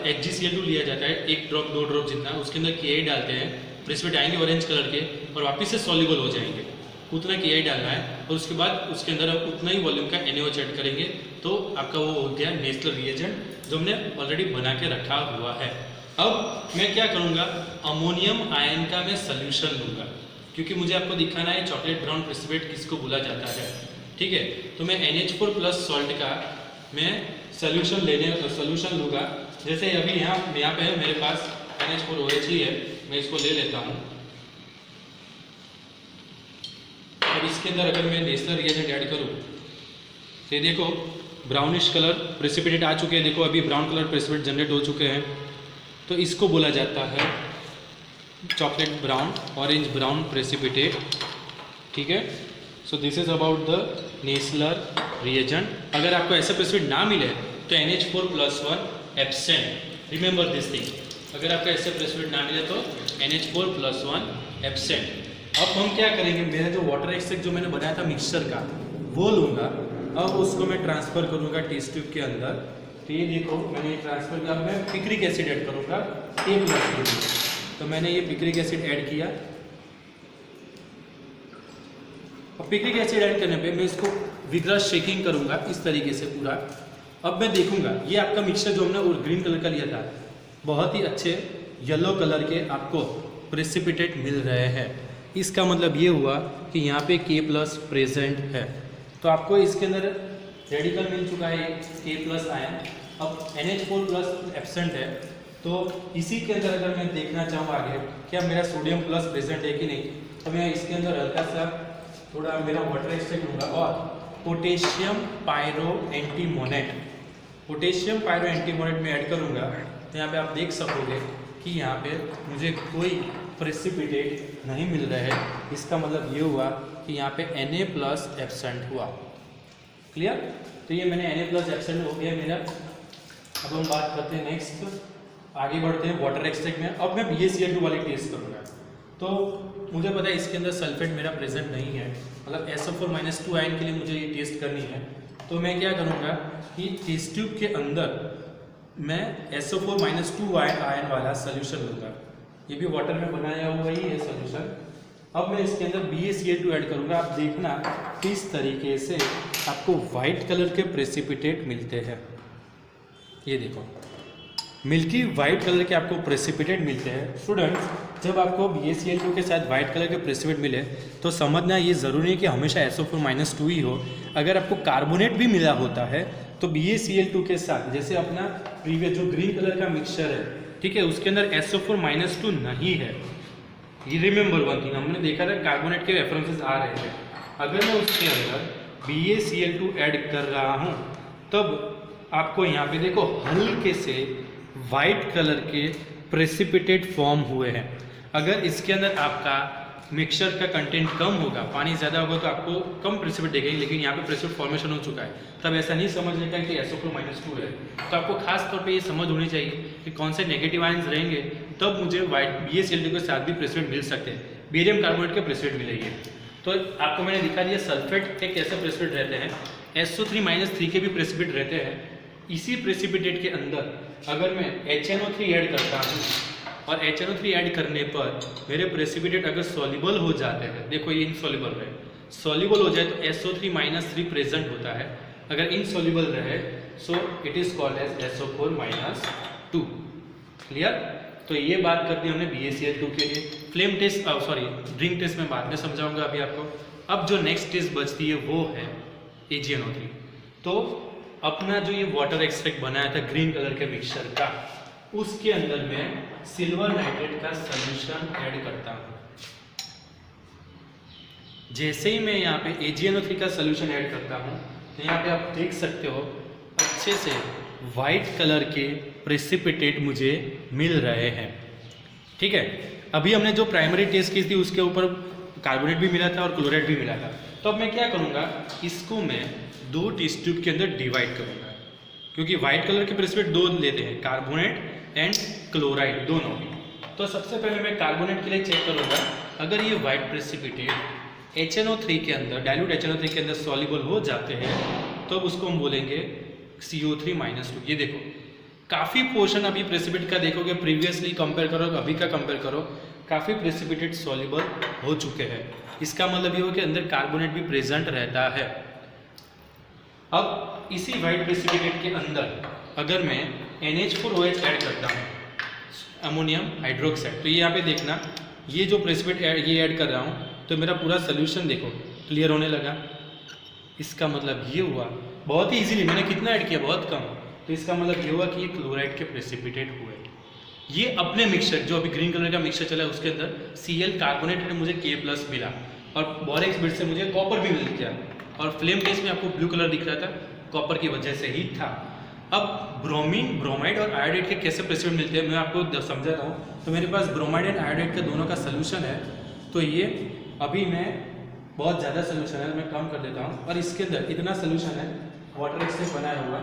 HgCl2 लिया जाता है, 1 ड्रॉप 2 ड्रॉप जितना, उसके अंदर KI डालते हैं, प्रेसिपिटेट आएंगे ऑरेंज कलर के और वापस से सॉल्युबल हो जाएंगे, उतना KI डालना है और उसके बाद उसके अंदर आप उतना ही वॉल्यूम का NaOH ऐड करेंगे तो आपका वो हो गया नेशनल रिएजेंट जो हमने ऑलरेडी बना के रखा हुआ है। अब मैं क्या करूँगा, अमोनियम आयन का मैं सोल्यूशन लूँगा क्योंकि मुझे आपको दिखाना है चॉकलेट ब्राउन प्रेसिपिटेट किसको बोला जाता है, ठीक है। तो मैं NH4 प्लस सॉल्ट का मैं सोल्यूशन लूँगा। जैसे अभी यहाँ पे है मेरे पास NH4OH ही है, मैं इसको ले लेता हूँ। अब इसके अंदर अगर मैं नेशनल रिएजेंट ऐड करूँ तो ये देखो ब्राउनिश कलर प्रेसिपिटेट आ चुके हैं, देखो अभी ब्राउन कलर प्रेसिपिटेट जनरेट हो चुके हैं, तो इसको बोला जाता है chocolate brown orange brown precipitate, ठीक है। So this is about the national reagent. अगर आपको ऐसा प्रेसिपिटेट ना मिले तो NH4+1 absent, remember this thing, अगर आपको ऐसे प्रेसिपिटेट ना मिले तो NH4+1 एब्सेंट। अब हम क्या करेंगे, मेरा जो वाटर एक्सट्रैक्ट जो मैंने बनाया था मिक्सचर का वो लूँगा, अब उसको मैं ट्रांसफ़र करूँगा टेस्ट ट्यूब के अंदर। तो ये देखो मैंने ये ट्रांसफ़र किया, अब मैं पिक्रिक एसिड ऐड करूँगा A+, तो मैंने ये पिक्रिक एसिड ऐड किया। अब पिक्रिक एसिड ऐड करने पे मैं इसको विग्रस शेकिंग करूँगा इस तरीके से पूरा। अब मैं देखूँगा ये आपका मिक्सचर जो हमने और ग्रीन कलर का लिया था, बहुत ही अच्छे येलो कलर के आपको प्रेसिपिटेट मिल रहे हैं। इसका मतलब ये हुआ कि यहाँ पे K+ प्रेजेंट है, तो आपको इसके अंदर रेडिकल मिल चुका है K+ आयन। अब NH4+ एब्सेंट है, तो इसी के अंदर अगर मैं देखना चाहूँ आगे क्या मेरा सोडियम प्लस प्रेजेंट है कि नहीं, तो मैं इसके अंदर हल्का सा थोड़ा मेरा वाटर एक्सट्रैक्ट लूँगा और पोटेशियम पायरो एंटीमोनेट में ऐड करूँगा। तो यहाँ पे आप देख सकोगे कि यहाँ पे मुझे कोई प्रेसिपिटेट नहीं मिल रहा है, इसका मतलब ये हुआ कि यहाँ पे Na+ एब्सेंट हुआ। क्लियर, तो ये मैंने Na+ एब्सेंट हो गया मेरा। अब हम बात करते हैं नेक्स्ट, आगे बढ़ते हैं वाटर एक्सट्रैक्ट में। अब मैं BaCl2 वाली टेस्ट करूँगा, तो मुझे पता है इसके अंदर सल्फेट मेरा प्रेजेंट नहीं है, मतलब SO4-2 आयन के लिए मुझे ये टेस्ट करनी है। तो मैं क्या करूँगा कि टेस्ट ट्यूब के अंदर मैं SO4-2 आयन वाला सोल्यूशन लूँगा, ये भी वाटर में बनाया हुआ ही है सोल्यूशन। अब मैं इसके अंदर BaCl2 ऐड करूँगा। आप देखना किस तरीके से आपको वाइट कलर के प्रेसिपिटेट मिलते हैं, ये देखो मिल्की वाइट कलर के आपको प्रेसिपिटेट मिलते हैं। स्टूडेंट्स, जब आपको BaCl2 के साथ वाइट कलर के प्रेसिपिटेट मिले तो समझना ये ज़रूरी है कि हमेशा SO4-2 ही हो। अगर आपको कार्बोनेट भी मिला होता है तो BaCl2 के साथ, जैसे अपना प्रीवियस जो ग्रीन कलर का मिक्सचर है, ठीक है, उसके अंदर SO4-2 नहीं है। ये रिमेंबर वन थिंग, हमने देखा था कार्बोनेट के रेफरेंसेस आ रहे थे। अगर मैं उसके अंदर BaCl2 ऐड कर रहा हूँ तब आपको यहाँ पे देखो हल्के से वाइट कलर के प्रेसिपिटेट फॉर्म हुए हैं। अगर इसके अंदर आपका मिक्सचर का कंटेंट कम होगा, पानी ज़्यादा होगा, तो आपको कम प्रेसिपिटेट देखेंगे, लेकिन यहाँ पे प्रेसिपिटेट फॉर्मेशन हो चुका है, तब ऐसा नहीं समझने का कि SO4-2 है। तो आपको खास तौर पे ये समझ होनी चाहिए कि कौन से नेगेटिव आयंस रहेंगे, तब मुझे वाइट BaCl2 के साथ भी प्रेसिपिटेट मिल सकते हैं, बेरियम कार्बोनेट के प्रेसिपिटेट मिलेंगे। तो आपको मैंने दिखा दिया सल्फेट के कैसे प्रेसिपिटेट रहते हैं, SO3-3 के भी प्रेसिपिटेट रहते हैं। इसी प्रेसिपिटेट के अंदर अगर मैं HNO3 ऐड करता हूँ और HNO3 ऐड करने पर मेरे प्रेसिपिटेट अगर सॉल्युबल हो जाते हैं, देखो ये इनसॉल्युबल रहे, सॉल्युबल हो जाए तो SO3-3 प्रेजेंट होता है। अगर इनसॉल्युबल रहे so it is called as SO4-2। Clear, तो ये बात कर दी हमने BaCl2 के लिए। फ्लेम टेस्ट, ड्रिंक टेस्ट में बाद में समझाऊंगा अभी आपको। अब जो नेक्स्ट टेस्ट बचती है वो है AgNO3। तो अपना जो ये वाटर एक्सट्रैक्ट बनाया था ग्रीन कलर के मिक्सचर का, उसके अंदर मैं सिल्वर नाइट्रेट का सॉल्यूशन ऐड करता हूँ। जैसे ही मैं यहाँ पे AgNO3 का सॉल्यूशन ऐड करता हूँ तो यहाँ पे आप देख सकते हो अच्छे से वाइट कलर के प्रेसिपिटेट मुझे मिल रहे हैं। ठीक है, अभी हमने जो प्राइमरी टेस्ट की थी उसके ऊपर कार्बोनेट भी मिला था और क्लोराइड भी मिला था। तो अब मैं क्या करूँगा, इसको मैं 2 टेस्ट ट्यूब के अंदर डिवाइड करूँगा, क्योंकि वाइट कलर के प्रेसिपिटेट 2 लेते हैं, कार्बोनेट एंड क्लोराइड दोनों। तो सबसे पहले मैं कार्बोनेट के लिए चेक करूँगा, अगर ये वाइट प्रेसिपिटेट HNO3 के अंदर, डाइल्यूट HNO3 के अंदर सॉल्युबल हो जाते हैं तब उसको हम बोलेंगे CO3-2। ये देखो काफ़ी पोर्शन अभी प्रेसिपिटेट का देखोगे, प्रीवियसली कंपेयर करो, अभी का कंपेयर करो, काफ़ी प्रेसिपिटेट सॉल्युबल हो चुके हैं। इसका मतलब ये हो कि अंदर कार्बोनेट भी प्रेजेंट रहता है। अब इसी वाइट प्रेसिपिटेट के अंदर अगर मैं NH4OH ऐड करता हूँ, अमोनियम हाइड्रोक्साइड, तो ये यहाँ पे देखना, ये जो प्रेसिपिटेट ये ऐड कर रहा हूँ तो मेरा पूरा सोल्यूशन देखो क्लियर होने लगा। इसका मतलब ये हुआ बहुत ही इजीली, मैंने कितना ऐड किया, बहुत कम, तो इसका मतलब ये हुआ कि ये क्लोराइड के प्रेसिपिटेट हुए। ये अपने मिक्सचर जो अभी ग्रीन कलर का मिक्सचर चला है उसके अंदर Cl कार्बोनेटेड मुझे K+ मिला और बोरेक्स बिट से मुझे कॉपर भी मिल गया, और फ्लेम टेस्ट में आपको ब्लू कलर दिख रहा था, कॉपर की वजह से ही था। अब ब्रोमीन, ब्रोमाइड और आयोडाइड के कैसे प्रेसिपिटेट मिलते हैं मैं आपको समझा रहा हूँ। तो मेरे पास ब्रोमाइड एंड आयोडाइड का दोनों का सोल्यूशन है, तो ये अभी मैं बहुत ज़्यादा सोल्यूशन है, मैं कम कर देता हूँ, और इसके अंदर इतना सोल्यूशन है वाटर से बनाया हुआ,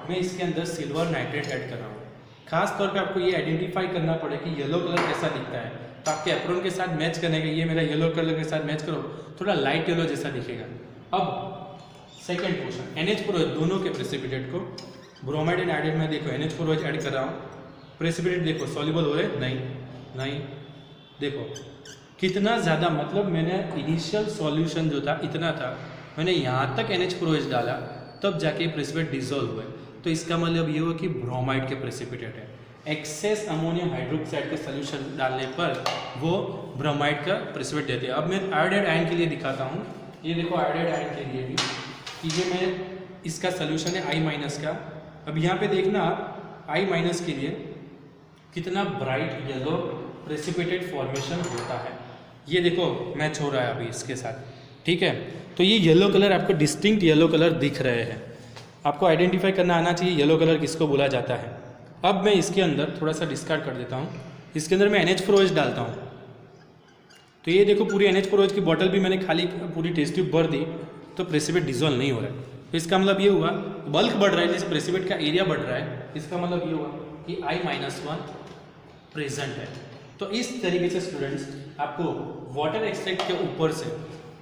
मैं इसके अंदर सिल्वर नाइट्रेट ऐड कर रहा हूँ। खास तौर पे आपको ये आइडेंटिफाई करना पड़े कि येलो कलर कैसा दिखता है, तो आपके एप्रोन के साथ मैच करने का, ये मेरा येलो कलर के साथ मैच करो, थोड़ा लाइट येलो जैसा दिखेगा। अब सेकेंड पोर्शन NH4OH, दोनों के प्रेसिपिटेट को ब्रोमाइड एंड आयोडाइड में देखो NH4OH ऐड कर रहा हूँ, प्रेसिपिटेट देखो सॉल्युबल हो रहे, नहीं, देखो कितना ज़्यादा, मतलब मैंने इनिशियल सॉल्यूशन जो था इतना था, मैंने यहाँ तक NH4OH डाला तब जाके प्रेसिपिटेट डिजोल्व हुए, तो इसका मतलब ये हुआ कि ब्रोमाइड के प्रेसिपिटेट है। एक्सेस अमोनियम हाइड्रोक्साइड के सोल्यूशन डालने पर वो ब्रोमाइड का प्रेसिपिटेट देते हैं। अब मैं आयोडाइड आयन के लिए दिखाता हूँ, ये देखो आयोडाइड आयन के लिए भी कि ये मैं इसका सोल्यूशन है I- का। अब यहाँ पे देखना आप I- के लिए कितना ब्राइट येलो प्रेसिपिटेट फॉर्मेशन होता है, ये देखो मैच हो रहा है अभी इसके साथ, ठीक है। तो ये येलो कलर आपको डिस्टिंक्ट येलो कलर दिख रहे हैं, आपको आइडेंटिफाई करना आना चाहिए येलो कलर किसको बोला जाता है। अब मैं इसके अंदर थोड़ा सा डिस्कार्ड कर देता हूँ, इसके अंदर मैं NH4OH डालता हूँ, तो ये देखो पूरी NH4OH की बॉटल भी मैंने खाली पूरी टेस्ट ट्यूब भर दी, तो प्रेसिपिटेट डिजोल्व नहीं हो रहा है। तो इसका मतलब ये हुआ बल्क बढ़ रहा है, जैसे प्रेसिपिटेट का एरिया बढ़ रहा है, इसका मतलब ये हुआ कि I-1 प्रेजेंट है। तो इस तरीके से स्टूडेंट्स आपको वाटर एक्सट्रैक्ट के ऊपर से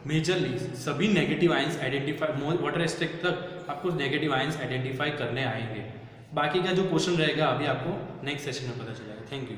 मेजरली सभी negative ions identify, water extract तक आपको नेगेटिव आयंस आइडेंटिफाई करने आएंगे। बाकी का जो क्वेश्चन रहेगा अभी आपको नेक्स्ट सेशन में पता चलेगा। Thank you.